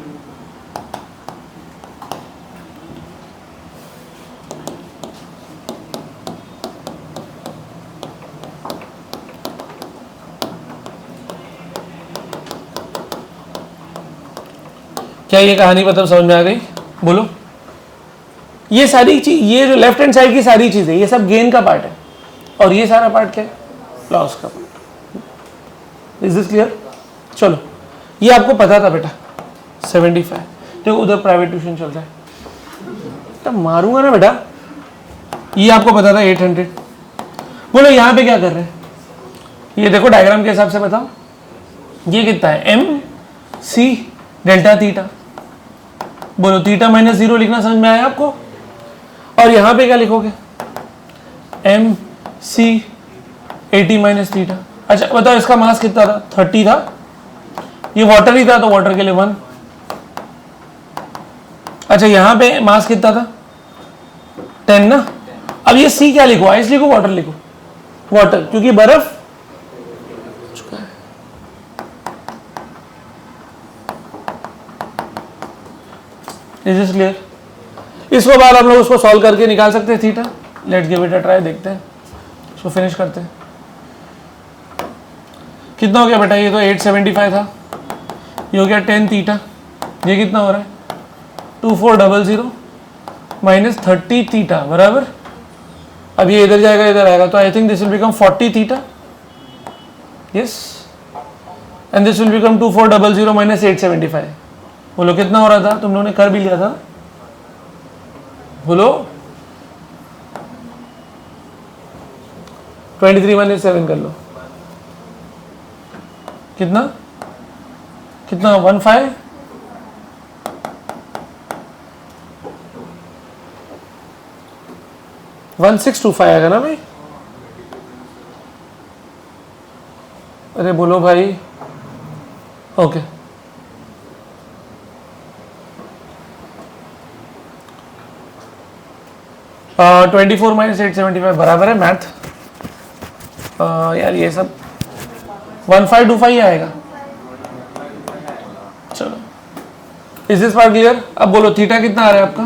Speaker 1: क्या ये कहानी मतलब समझ में आ गई? बोलो। ये सारी चीज, ये जो लेफ्ट हैंड साइड की सारी चीजें, ये सब गेन का पार्ट है, और ये सारा पार्ट क्या है? लॉस का पार्ट। Is this clear? चलो, ये आपको पता था बेटा 75। देखो उधर प्राइवेट ट्यूशन चल रहा है, तो मारूंगा ना बेटा। ये आपको पता था 800। बोलो यहाँ पे क्या कर रहे हैं? ये देखो डायग्राम के हिसाब से बताओ, ये कितना है? एम सी डेल्टा थीटा। बोलो थीटा माइनस 0 लिखना समझ में आया आपको? और यहाँ पे क्या लिखोगे? M c 80 minus theta. अच्छा बताओ इसका मास कितना था? 30 था। ये वाटर ही था तो वाटर के लिए 1। अच्छा यहाँ पे मास कितना था? 10 ना। अब ये सी क्या लिखो? आइस लिखो, वाटर लिखो? वाटर, क्योंकि बर्फ चुका है। Is this clear? इसको बाद हम लोग उसको सॉल्व करके निकाल सकते हैं theta. Let's give it a try, देखते हैं, इसको फिनिश करते हैं। कितना हो गया बेटा? ये तो 875 था, ये हो गया 10 थीटा। ये कितना हो रहा है? 2400 माइनस 30 थीटा बराबर। अब ये इधर जाएगा इधर आएगा, तो I think this will become 40 theta. Yes, and this will become 2400 minus 875। बोलो कितना हो रहा था? तुम लोगों ने कर भी लिया था, बोलो 23 माइनस 7 कर लो, कितना कितना? 15 1625 आएगा ना भाई? अरे बोलो भाई। ओके, uh, 24 माइनस 875 बराबर है मैथ। यार ये सब 1525 आएगा। चलो, इज दिस पार्ट क्लियर? अब बोलो थीटा कितना आ रहा है आपका?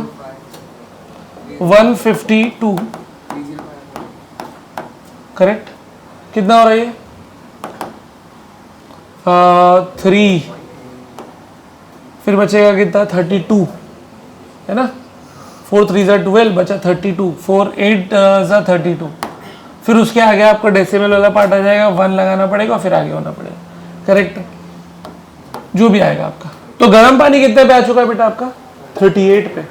Speaker 1: 152। करेक्ट। कितना हो रहा है ये? 3, फिर बचेगा कितना? 32 है ना। 4 3 ज़ा 12, बचा 32। 4 8 ज़ा 32। फिर उसके आगे आपका डेसिमल वाला पार्ट आ जाएगा, 1 लगाना पड़ेगा, फिर आगे होना पड़ेगा। करेक्ट, जो भी आएगा आपका। तो गर्म पानी कितने पे आ चुका है बेटा आपका? 38 पे।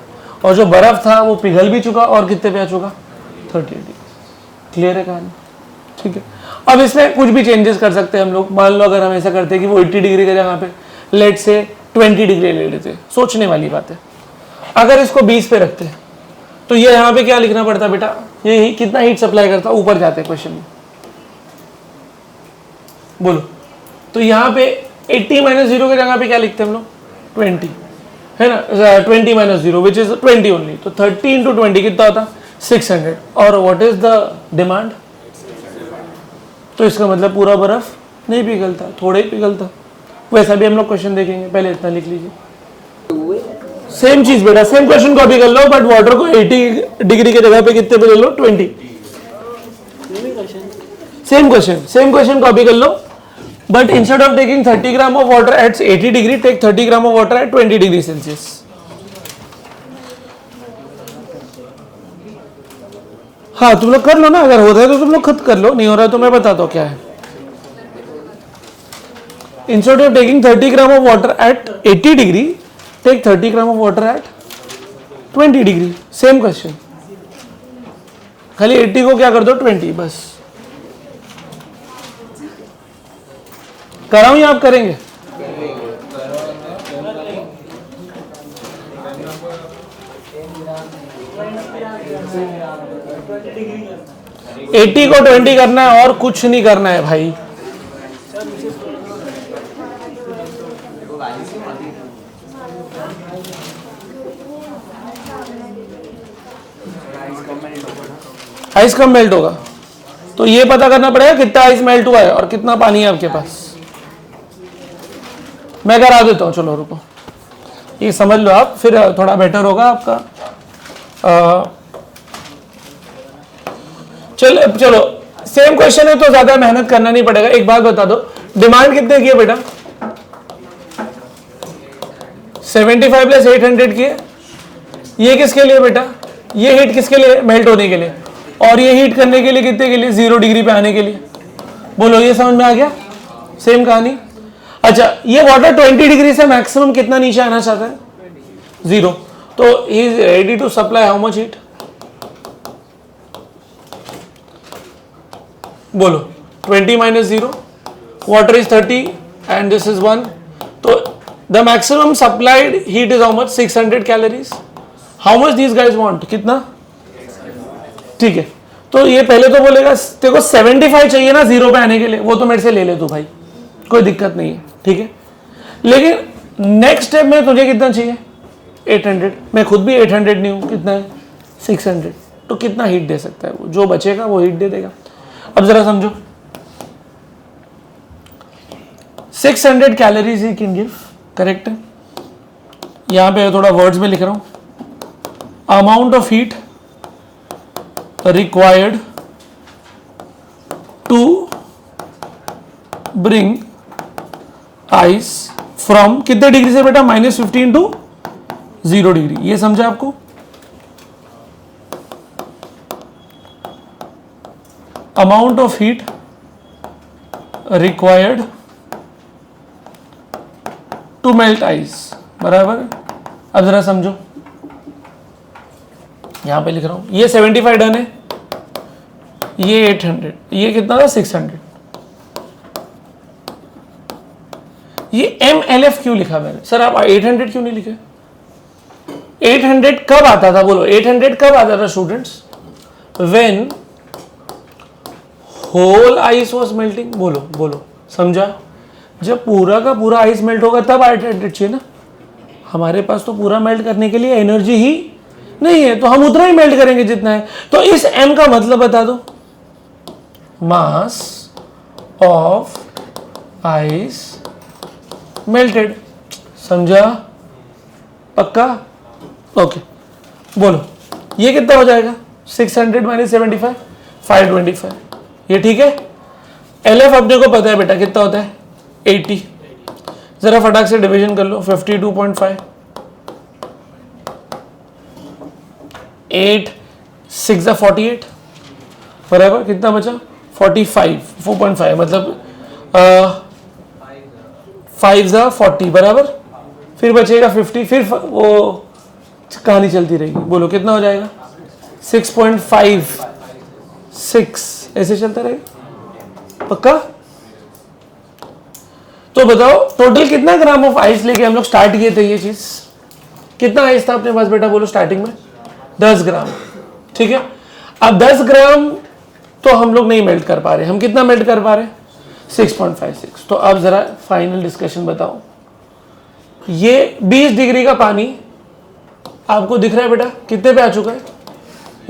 Speaker 1: और जो बर्फ था वो पिघल भी चुका, और कितने पे आ चुका? 38। क्लियर है कहानी? ठीक है। अब इसमें कुछ भी चेंजेस कर सकते हैं हम लोग। मान लो अगर हम ऐसा करते हैं कि वो 80 डिग्री के जगह पे लेट से 20 डिग्री ले लेते, सोचने वाली बात है। अगर इसको 20 पे रखते हैं तो ये यहाँ पे क्या लिखना पड़ता बेटा? ये कितना हीट सप्लाई करता? ऊपर जाते हैं क्वेश्चन में, बोलो। तो यहाँ पे 80 माइनस 0 के जगह पे क्या लिखते हैं हम लोग? 20 है ना। 20 माइनस 0 विच इज 20 ओनली। तो 30 इंटू 20 कितना होता? 600। और व्हाट इज द डिमांड? तो इसका मतलब पूरा बर्फ नहीं पिघलता, थोड़ा ही पिघलता। वैसा भी हम लोग क्वेश्चन देखेंगे, पहले इतना लिख लीजिए। सेम चीज बेटा, सेम क्वेश्चन कॉपी कर लो, बट वाटर को 80 डिग्री के जगह पे कितने पे ले लो? 20। सेम क्वेश्चन कॉपी कर लो, but instead of taking 30 gram of water at 80 degree, take 30 gram of water at 20 degree Celsius. हाँ तुम लोग कर लो ना, अगर होता है तो तुम लोग खुद कर लो, नहीं हो रहा है तो मैं बताता हूँ क्या है। Instead of taking 30 gram of water at 80 degree, take 30 gram of water at 20 degree. Same question, खाली 80 को क्या कर दो? 20 बस। कराऊं या आप करेंगे? एट्टी को 20 करना है और कुछ नहीं करना है भाई। आइस कम मेल्ट होगा, तो ये पता करना पड़ेगा कितना आइस मेल्ट हुआ है और कितना पानी है आपके पास। मैं करा देता हूँ, चलो रुको, ये समझ लो आप, फिर थोड़ा बेटर होगा आपका। चलो सेम क्वेश्चन है तो ज्यादा मेहनत करना नहीं पड़ेगा। एक बात बता दो, डिमांड कितने की है बेटा? 75 प्लस 800 की है। ये किसके लिए बेटा? ये हीट किसके लिए? मेल्ट होने के लिए। और ये हीट करने के लिए कितने के लिए? 0 डिग्री पे आने के लिए। बोलो ये समझ में आ गया? सेम कहानी। अच्छा, ये वाटर 20 डिग्री से मैक्सिमम कितना नीचे आना चाहता है? 0। तो he is ready to supply how much heat? बोलो 20 minus 0, water is 30 and this is 1, तो the maximum supplied heat is how much? 600 calories. How much these guys want? कितना? ठीक है, तो ये पहले तो बोलेगा तेरे को 75 चाहिए ना 0 पे आने के लिए, वो तो मेरे से ले ले तू भाई, कोई दिक्कत नहीं है, ठीक है। लेकिन नेक्स्ट स्टेप में तुझे कितना चाहिए? 800। मैं खुद भी 800 नहीं हूं, कितना है? 600। तो कितना हीट दे सकता है वो? जो बचेगा वो हीट दे देगा। अब जरा समझो, 600 calories he can give, correct है। यहां पे थोड़ा वर्ड्स में लिख रहा हूं, amount of heat required to bring ice फ्रॉम कितने डिग्री से बेटा? -15 टू 0 डिग्री। ये समझा आपको? Amount of heat required to melt ice, बराबर। अब जरा समझो, यहां पे लिख रहा हूं, ये 75 डन है, ये 800, ये कितना था? 600। ये MLF क्यों लिखा मैंने? सर आप 800 क्यों नहीं लिखे? 800 कब आता था? बोलो 800 कब आता था students? When whole ice was melting. बोलो बोलो, समझा? जब पूरा का पूरा आइस मेल्ट होगा तब 800 चाहिए ना। हमारे पास तो पूरा मेल्ट करने के लिए एनर्जी ही नहीं है, तो हम उतना ही मेल्ट करेंगे जितना है। तो इस M का मतलब बता दो, मास ऑफ आइस मेल्टेड। समझा? पक्का? ओके, बोलो ये कितना हो जाएगा? 600 माइनस 75, 525। ये ठीक है। LF अपने को पता है बेटा कितना होता है? 80। जरा फटाक से डिवीजन कर लो, 52.5, 8 6 48, बराबर। कितना बचा? 45, 4.5, मतलब 5 40, बराबर। फिर बचेगा 50, फिर वो कहानी चलती रहेगी। बोलो कितना हो जाएगा? 6.5 6, ऐसे चलता रहेगा। पक्का? तो बताओ टोटल कितना ग्राम ऑफ आइस लेके हम लोग स्टार्ट किए थे ये चीज? कितना आइस था अपने पास बेटा? बोलो स्टार्टिंग में 10 ग्राम, ठीक है। अब 10 ग्राम तो हम लोग नहीं मेल्ट कर पा रहे, हम कितना मेल्ट कर पा रहे? 6.56। तो अब जरा फाइनल डिस्कशन बताओ, ये 20 डिग्री का पानी आपको दिख रहा है बेटा कितने पे आ चुका है?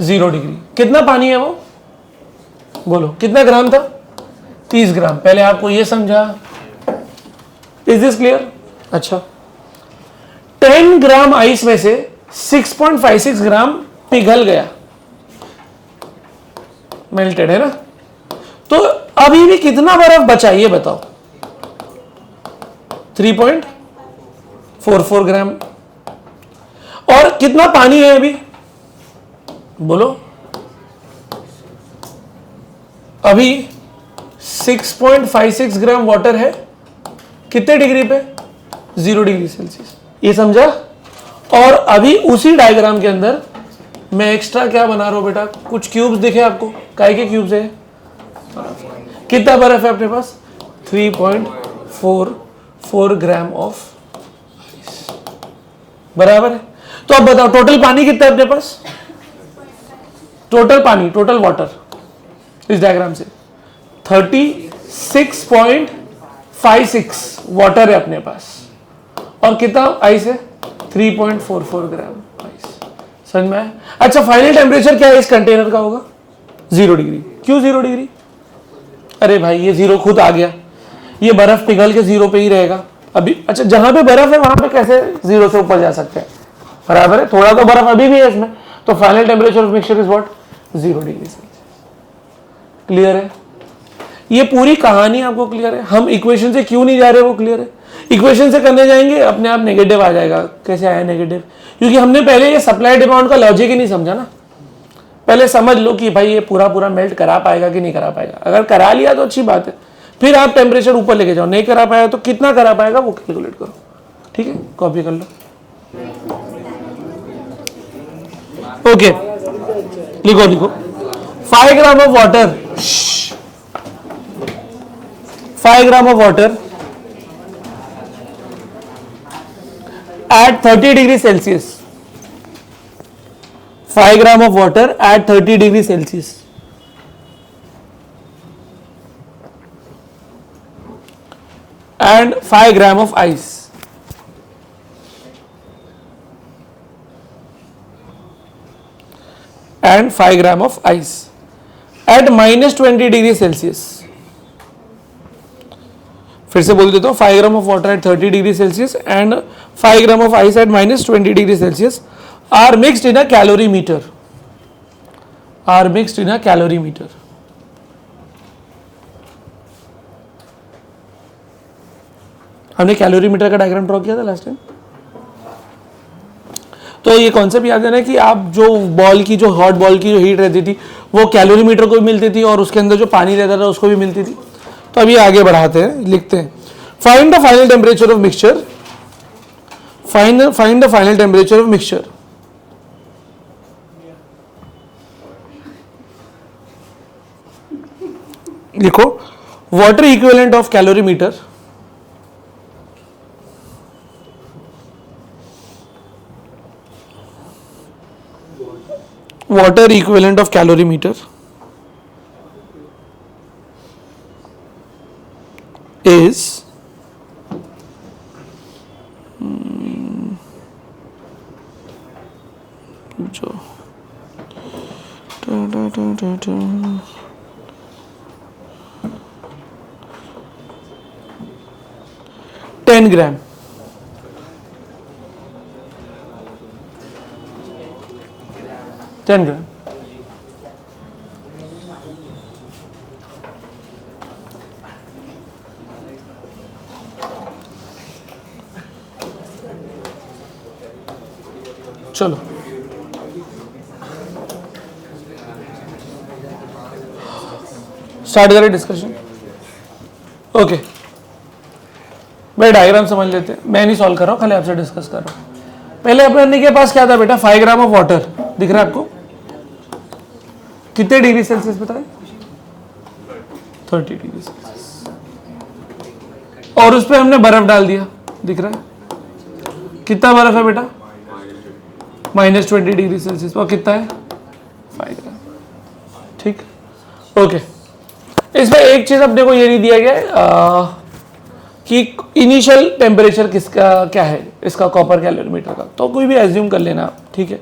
Speaker 1: 0 डिग्री। कितना पानी है वो? बोलो कितना ग्राम था? 30 ग्राम। पहले आपको ये समझा, इज दिस क्लियर? अच्छा, 10 ग्राम आइस में से 6.56 ग्राम पिघल गया, मेल्टेड है ना। तो अभी भी कितना बर्फ बचा ये बताओ? 3.44 ग्राम। और कितना पानी है अभी? बोलो अभी 6.56 ग्राम वाटर है, कितने डिग्री पे? 0 डिग्री सेल्सियस। ये समझा? और अभी उसी डायग्राम के अंदर मैं एक्स्ट्रा क्या बना रहा हूं बेटा? कुछ क्यूब्स दिखे आपको? काय के क्यूब्स है? कितना बर्फ है अपने पास? 3.44 ग्राम ऑफ आइस, बराबर है। तो अब बताओ टोटल पानी कितना है अपने पास? टोटल पानी, टोटल वाटर इस डायग्राम से 36.56 वाटर है अपने पास, और कितना आइस है? 3.44 ग्राम आइस। समझ में आया? अच्छा, फाइनल टेम्परेचर क्या है इस कंटेनर का? होगा 0 डिग्री। क्यों 0 डिग्री? अरे भाई ये 0 खुद आ गया, ये बर्फ पिघल के 0 पे ही रहेगा, अभी अच्छा जहां पे बर्फ है वहां पे कैसे 0 से ऊपर जा सकते हैं, बराबर है, थोड़ा तो बर्फ अभी भी है इसमें, तो final temperature of mixture is what 0 degree Celsius. Clear है, ये पूरी कहानी आपको क्लियर है। हम इक्वेशन से क्यों नहीं जा रहे वो क्लियर है। इक्वेशन से करने जाएंगे अपने आप नेगेटिव आ जाएगा। कैसे आया नेगेटिव, क्योंकि हमने पहले ये सप्लाई डिमांड का लॉजिक ही नहीं समझा ना। पहले समझ लो कि भाई ये पूरा पूरा मेल्ट करा पाएगा कि नहीं करा पाएगा, अगर करा लिया तो अच्छी बात है, फिर आप टेम्परेचर ऊपर लेके जाओ, नहीं करा पाया तो कितना करा पाएगा वो कैलकुलेट करो, ठीक है, कॉपी कर लो। ओके लिखो लिखो 5 gram of water, 5 gram of water at 30 degree Celsius, 5 gram of water at 30 degree Celsius, and 5 gram of ice, and 5 gram of ice at minus 20 degree Celsius। फिर से बोल देता हूँ 5 gram of water at 30 degree Celsius and 5 gram of ice at minus 20 degree Celsius are mixed in a calorimeter, are mixed in a calorimeter. हमने calorimeter का diagram draw किया था last time. तो ये concept याद है कि आप जो बॉल की, जो हॉट बॉल की जो हीट रहती थी वो कैलोरी मीटर को भी मिलती थी और उसके अंदर जो पानी रहता था उसको भी मिलती थी। तो अभी आगे बढ़ाते हैं, लिखते हैं find the final temperature of mixture, find the final temperature of mixture. लिखो water equivalent of calorimeter, water equivalent of calorimeter is जो 10 ग्राम, 10 ग्राम। चलो स्टार्ट करें डिस्कशन। ओके भाई डायग्राम समझ लेते हैं, मैं नहीं सॉल्व कर रहा हूँ, खाली आपसे डिस्कस कर रहा हूँ। पहले अपने के पास क्या था बेटा, 5 ग्राम ऑफ वाटर दिख रहा है आपको, कितने डिग्री सेल्सियस बताए, 30 डिग्री सेल्सियस, और उस पर हमने बर्फ डाल दिया, दिख रहा है कितना बर्फ है बेटा, -20 डिग्री सेल्सियस, और कितना है 5 ग्राम, ठीक। ओके इसमें एक चीज अपने को ये नहीं दिया गया कि इनिशियल टेम्परेचर किसका क्या है, इसका कॉपर कैलोरीमीटर का, तो कोई भी एज्यूम कर लेना, ठीक है।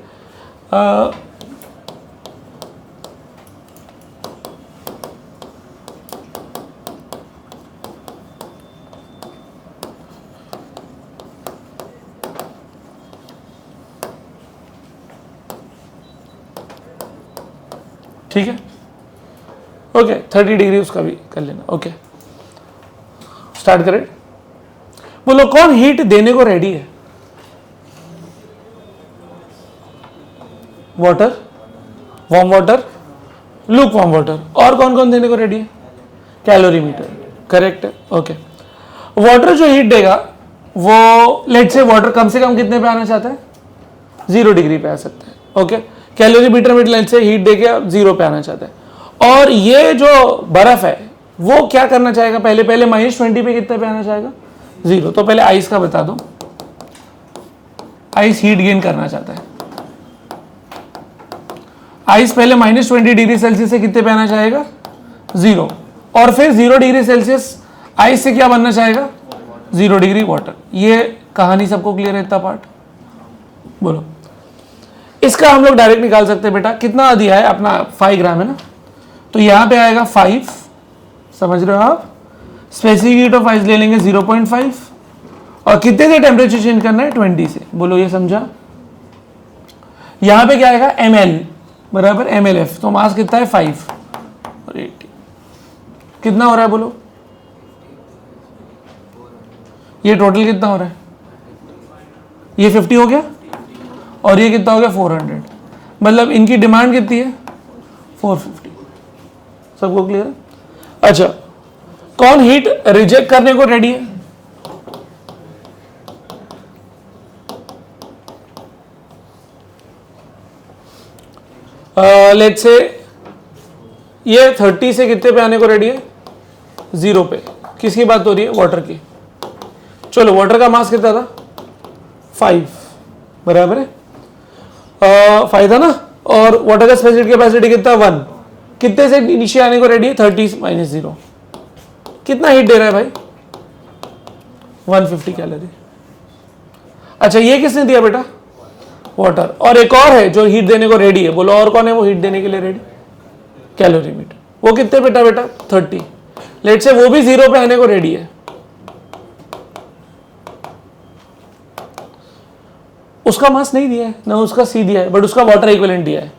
Speaker 1: ठीक है, ओके 30 डिग्री उसका भी कर लेना। ओके स्टार्ट करें, बोलो कौन हीट देने को रेडी है, water, warm water, look warm water, और कौन कौन देने को रेडी है, कैलोरीमीटर, करेक्ट है। ओके वाटर जो हीट देगा वो लेट से वाटर कम से कम कितने पे आना चाहता है, 0 डिग्री पे आ सकता है। ओके कैलोरीमीटर में लेट से हीट देके 0 पे आना चाहता है, और ये जो बर्फ है वो क्या करना चाहेगा, पहले पहले -20 पे कितने पे आना चाहेगा, 0। तो पहले आइस का बता दो, आइस हीट गेन करना चाहता है, आइस पहले -20 डिग्री सेल्सियस से कितने पे आना चाहेगा, 0, और फिर 0 डिग्री सेल्सियस आइस से क्या बनना चाहेगा, 0 डिग्री वाटर। ये कहानी सबको क्लियर है, इतना पार्ट बोलो। इसका हम लोग डायरेक्ट निकाल सकते हैं बेटा, कितना दिया है अपना 5 ग्राम है ना, तो यहां पे आएगा 5, समझ रहे हो आप, स्पेसिफिक हीट ऑफ आइस ले लेंगे 0.5 और कितने से टेम्परेचर चेंज करना है? 20 से। बोलो ये समझा? यहां पे क्या आएगा? ml बराबर mlf, तो मास कितना है? 5 और 80 कितना हो रहा है? बोलो ये टोटल कितना हो रहा है? ये 50 हो गया और ये कितना हो गया? 400। मतलब इनकी डिमांड कितनी है? 450। सबको क्लियर है? अच्छा, कौन हीट रिजेक्ट करने को रेडी है? लेट्स से ये 30 से कितने पे आने को रेडी है? 0 पे। किसकी बात हो रही है? वाटर की। चलो, वाटर का मास कितना था? 5 बराबर है 5 था ना, और वाटर का स्पेसिफिक कैपेसिटी कितना? 1। कितने से नीचे आने को रेडी है? 30 - 0। कितना हीट दे रहा है भाई? 150 कैलोरी। अच्छा, ये किसने दिया बेटा? वाटर। और एक और है जो हीट देने को रेडी है। बोलो और कौन है वो हीट देने के लिए रेडी? कैलोरीमीटर। वो कितने बेटा? 30। लेट से वो भी 0 पे आने को रेडी है। उसका मास नहीं दिया है ना, उसका सी दिया है, बट उसका वाटर इक्विवेलेंट दिया है।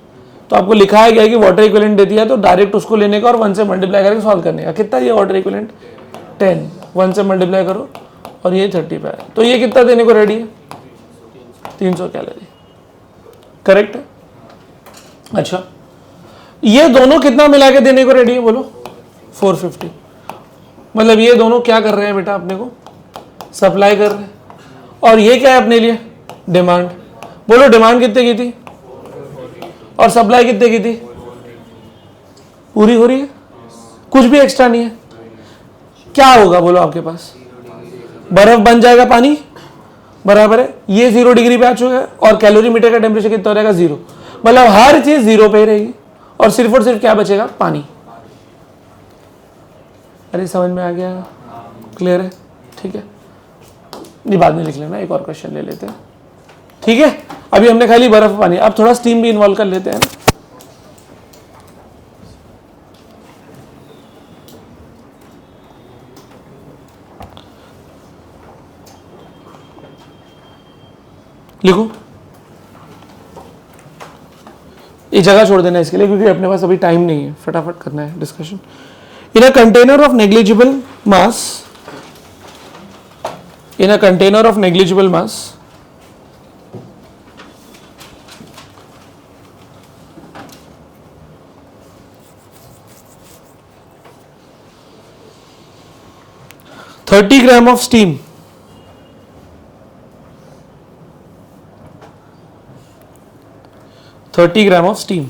Speaker 1: तो आपको लिखाया गया है कि वाटर इक्विवेलेंट दे दिया है, तो डायरेक्ट उसको लेने का और 1 से मल्टीप्लाई करके सॉल्व करने का। कितना ये वाटर इक्विवेलेंट? 10। 1 से मल्टीप्लाई करो और ये 30 पे आया, तो ये कितना देने को रेडी है? 300 कैलोरी। करेक्ट है? अच्छा, ये दोनों कितना मिला के देने को रेडी है? बोलो 450। मतलब ये दोनों क्या कर रहे हैं बेटा? अपने को सप्लाई कर रहे हैं। और ये क्या है अपने लिए? डिमांड। बोलो डिमांड कितने की थी और सप्लाई कितने की थी? पूरी हो रही है, कुछ भी एक्स्ट्रा नहीं है। क्या होगा बोलो आपके पास? बर्फ बन जाएगा पानी, बराबर है। ये 0 डिग्री पे आ चुका है और कैलोरीमीटर का टेम्परेचर कितना रहेगा? 0। मतलब हर चीज 0 पे ही रहेगी और सिर्फ क्या बचेगा? पानी। अरे समझ में आ गया? क्लियर है? ठीक है, ये बाद में लिख लेना। एक और क्वेश्चन ले लेते हैं, ठीक है? अभी हमने खाली बर्फ पानी, अब थोड़ा स्टीम भी इन्वॉल्व कर लेते हैं ना। लिखो, ये जगह छोड़ देना इसके लिए क्योंकि अपने पास अभी टाइम नहीं है, फटाफट करना है discussion. In a container of negligible mass, in a container of negligible mass, (30 grams of steam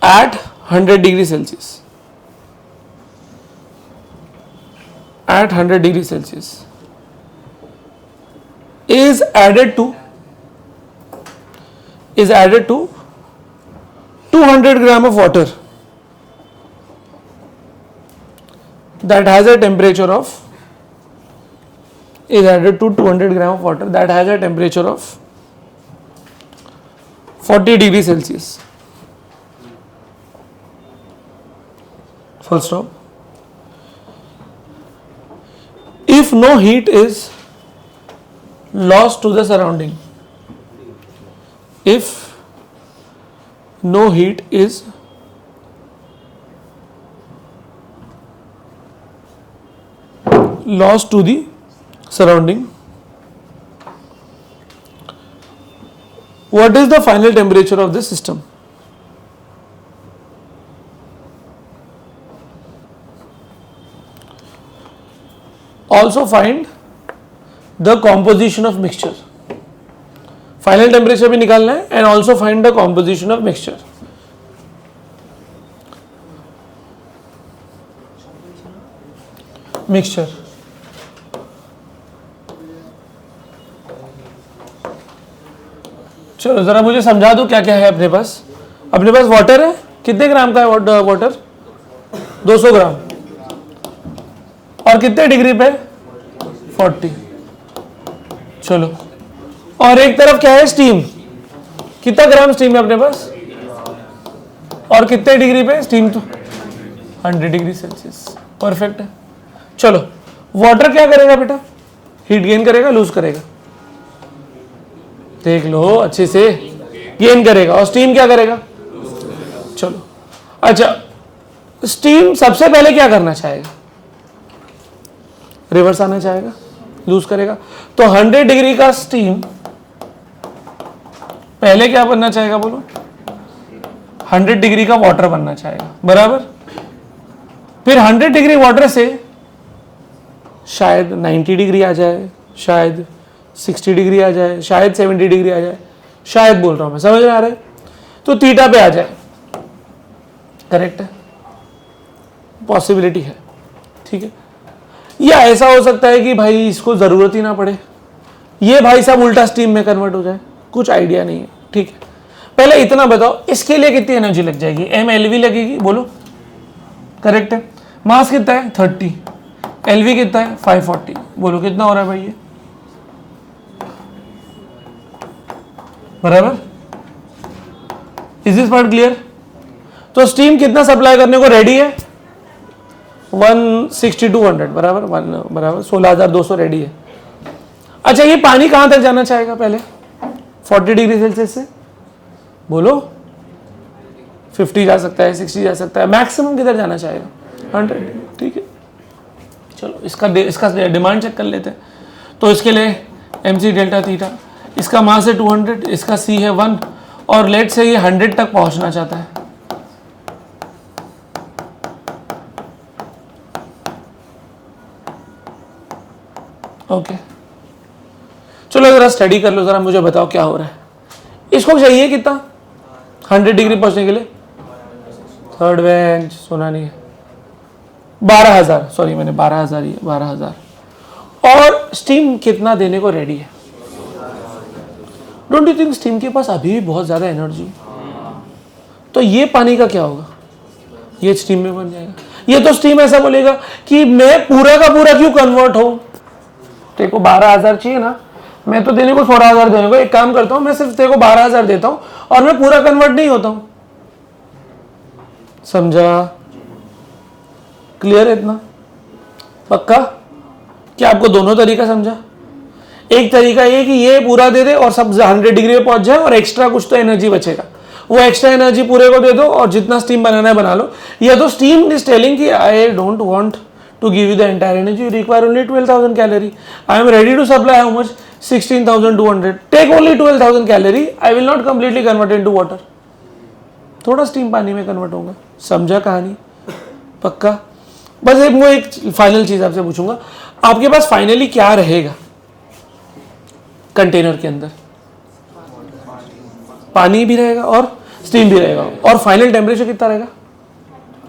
Speaker 1: at 100 degrees Celsius. At 100 degrees Celsius is added to 200 grams of water that has a temperature of 40 degrees Celsius. Full stop. If no heat is lost to the surrounding, if no heat is lost to the surrounding, what is the final temperature of this system? Also find the composition of mixture. Final temperature भी निकालना है and also find the composition of mixture. Mixture. चलो जरा मुझे समझा दो क्या क्या है अपने पास। अपने पास वाटर है, कितने ग्राम का है वाटर? 200 ग्राम। और कितने डिग्री पे? 40। चलो, और एक तरफ क्या है? स्टीम। कितना ग्राम स्टीम है अपने पास? और कितने डिग्री पे स्टीम? तो 100 डिग्री सेल्सियस। परफेक्ट है। चलो, वाटर क्या करेगा बेटा? हीट गेन करेगा, लूज करेगा? देख लो अच्छे से, गेन करेगा। और स्टीम क्या करेगा? चलो अच्छा, स्टीम सबसे पहले क्या करना चाहेगा? रिवर्स आना चाहेगा, लूज करेगा। तो 100 डिग्री का स्टीम पहले क्या बनना चाहेगा बोलो? 100 डिग्री का वाटर बनना चाहेगा, बराबर। फिर 100 डिग्री वाटर से शायद 90 डिग्री आ जाए, शायद 60 डिग्री आ जाए, शायद 70 डिग्री आ जाए, शायद बोल रहा हूं मैं, समझ में आ रहा है? तो थीटा पे आ जाए, करेक्ट है, पॉसिबिलिटी है, ठीक है। या ऐसा हो सकता है कि भाई इसको जरूरत ही ना पड़े, ये भाई साहब उल्टा स्टीम में कन्वर्ट हो जाए, कुछ आइडिया नहीं है, ठीक है। पहले इतना बताओ, इसके लिए कितनी एनर्जी लग जाएगी? mLV लगेगी, बोलो, करेक्ट है। मास कितना है? 30, LV कितना है? 540, बोलो कितना हो रहा है भाई ये, बराबर। Is this part clear? तो स्टीम कितना सप्लाई करने को रेडी है? 160-200, बराबर, बराबर 16,200 रेडी है। अच्छा, ये पानी कहां तक जाना चाहेगा पहले? 40 डिग्री सेल्सियस से, बोलो 50 जा सकता है, 60 जा सकता है, मैक्सिमम किधर जाना चाहेगा? 100, ठीक है। चलो इसका डिमांड चेक कर लेते हैं। तो इसके लिए mc डेल्टा थीटा, इसका मास है 200, इसका c है 1, और लेट से ये 100 तक पहुंचना चाहता है। ओके, चलो जरा स्टडी कर लो, जरा मुझे बताओ क्या हो रहा है। इसको चाहिए कितना 100 डिग्री पहुंचने के लिए? थर्ड बेंच, सुना नहीं है, 12,000, सॉरी मैंने 12,000 ही, 12,000। और स्टीम कितना देने को रेडी है? डोंट यू थिंक स्टीम के पास अभी भी बहुत ज्यादा एनर्जी? तो ये पानी का क्या होगा? ये स्टीम में बन जाएगा। ये तो स्टीम ऐसा बोलेगा कि मैं पूरा का पूरा क्यों कन्वर्ट हो, तेरे को 12,000 चाहिए ना, मैं तो देने को 16,000 देने को, एक काम करता हूं, मैं सिर्फ तेरे को 12,000 देता हूं और मैं पूरा कन्वर्ट नहीं होता हूं। समझा? क्लियर है इतना? पक्का? क्या आपको दोनों तरीका समझा? एक तरीका ये कि ये पूरा दे दे और सब 100 डिग्री पे पहुंच जाए और एक्स्ट्रा कुछ तो एनर्जी बचेगा, वो एक्स्ट्रा एनर्जी पूरे को दे दो और जितना स्टीम बनाना है बना लो। या तो स्टीम इज टेलिंग कि I don't want to give you the entire energy, you require only 12,000 calorie. I am ready to supply how much? 16,200. Take only 12,000 calorie. I will not completely convert into water. थोड़ा steam पानी में convert होगा। समझा कहानी? पक्का? बस एक final चीज आपसे पूछूंगा, आपके पास फाइनली क्या रहेगा कंटेनर के अंदर? पानी भी रहेगा और स्टीम भी रहेगा, और फाइनल टेम्परेचर कितना रहेगा?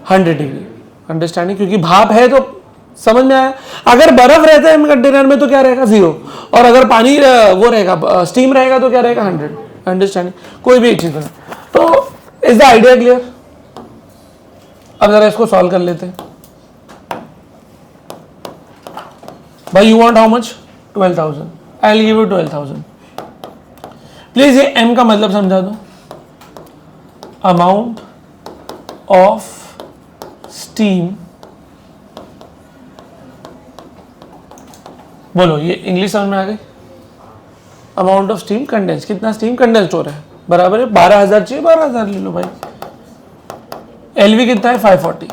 Speaker 1: 100 डिग्री। अंडरस्टैंडिंग? क्योंकि भाप है तो समझ में आया। अगर बर्फ रहता है कंटेनर में तो क्या रहेगा? 0, और अगर पानी वो रहेगा, स्टीम रहेगा तो क्या रहेगा? 100। अंडरस्टैंडिंग? कोई भी एक चीज बने तो इज द आइडिया क्लियर? अब जरा इसको सॉल्व कर लेते हैं। भाई you want how much? 12,000। I will give you 12,000। Please ये m का मतलब समझा दो। अमाउंट ऑफ स्टीम, बोलो ये इंग्लिश समझ में आ गई? अमाउंट ऑफ स्टीम कंडेंस, कितना स्टीम कंडेंस्ड हो रहा है, बराबर है। 12,000 चाहिए, 12,000 ले लो भाई। LV कितना है? 540।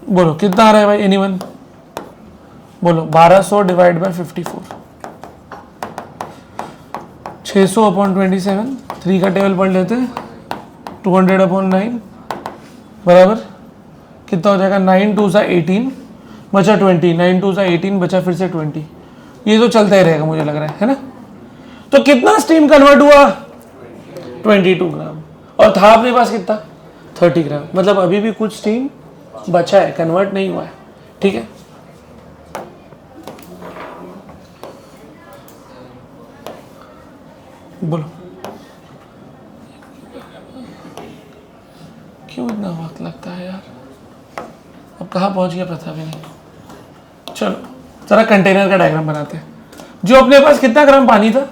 Speaker 1: बोलो कितना आ रहा है भाई? एनीवन बोलो? 1200 डिवाइड बाय 54, 600 अपॉन 27, 3 का टेबल पढ़ लेते हैं, 200 अपॉन 9, बराबर कितना हो जाएगा? 9 2 सा 18 बचा 20, 9 2 सा 18 बचा फिर से 20। ये तो चलता ही रहेगा मुझे लग रहा है ना? तो कितना स्टीम कन्वर्ट हुआ? 22 ग्राम। और था अपने पास कितना? 30 ग्राम। मतलब अभी भी कुछ स्टीम बचा है, कन्वर्ट नहीं हुआ है, ठीक है। बोलो क्यों इतना वक्त लगता है यार? अब कहाँ पहुंच गया पता भी नहीं। चलो जरा कंटेनर का डायग्राम बनाते हैं। जो अपने पास कितना ग्राम पानी था?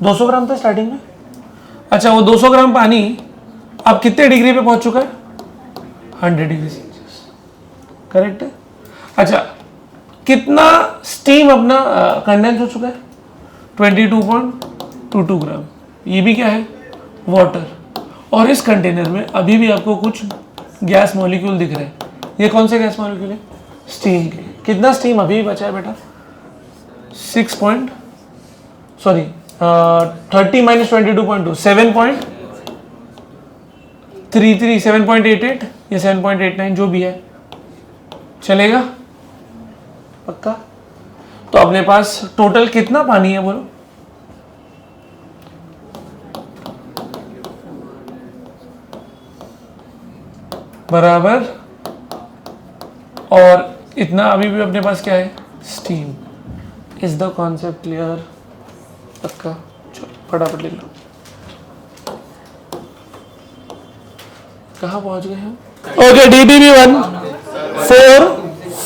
Speaker 1: 200 ग्राम था स्टार्टिंग में। अच्छा, वो 200 ग्राम पानी अब कितने डिग्री पे पहुंच चुका है? 100 डिग्री सेल्सियस, करेक्ट है। अच्छा, कितना स्टीम अपना कंडेंस हो चुका है? 22.22 ग्राम। ये भी क्या है? वाटर। और इस कंटेनर में अभी भी आपको कुछ गैस मॉलिक्यूल दिख रहे हैं। ये कौन से गैस मॉलिक्यूल है? स्टीम के। कितना स्टीम अभी भी बचा है बेटा? 30 माइनस 22.2, 7.33, 7.88 या 7.89 जो भी है, चलेगा पक्का? तो अपने पास टोटल कितना पानी है बोलो? बराबर, और इतना अभी भी अपने पास क्या है? Steam. Is the concept clear? पक्का? चलो फटाफट लिख लो। कहाँ पहुंच गए हम? ओके, DBB1 4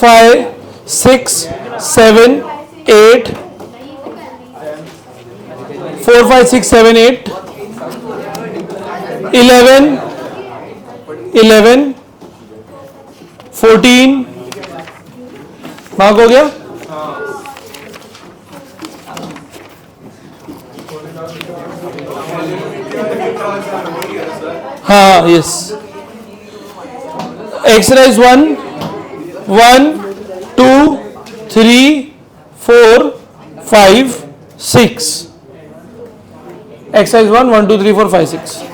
Speaker 1: 5 6 7 8 4 5 6 7 8 11 14 मार्क हो गया? हाँ, यस। एक्सरसाइज 1 1 2 3 4 5 6। एक्सरसाइज 1 1 2 3 4 5 6।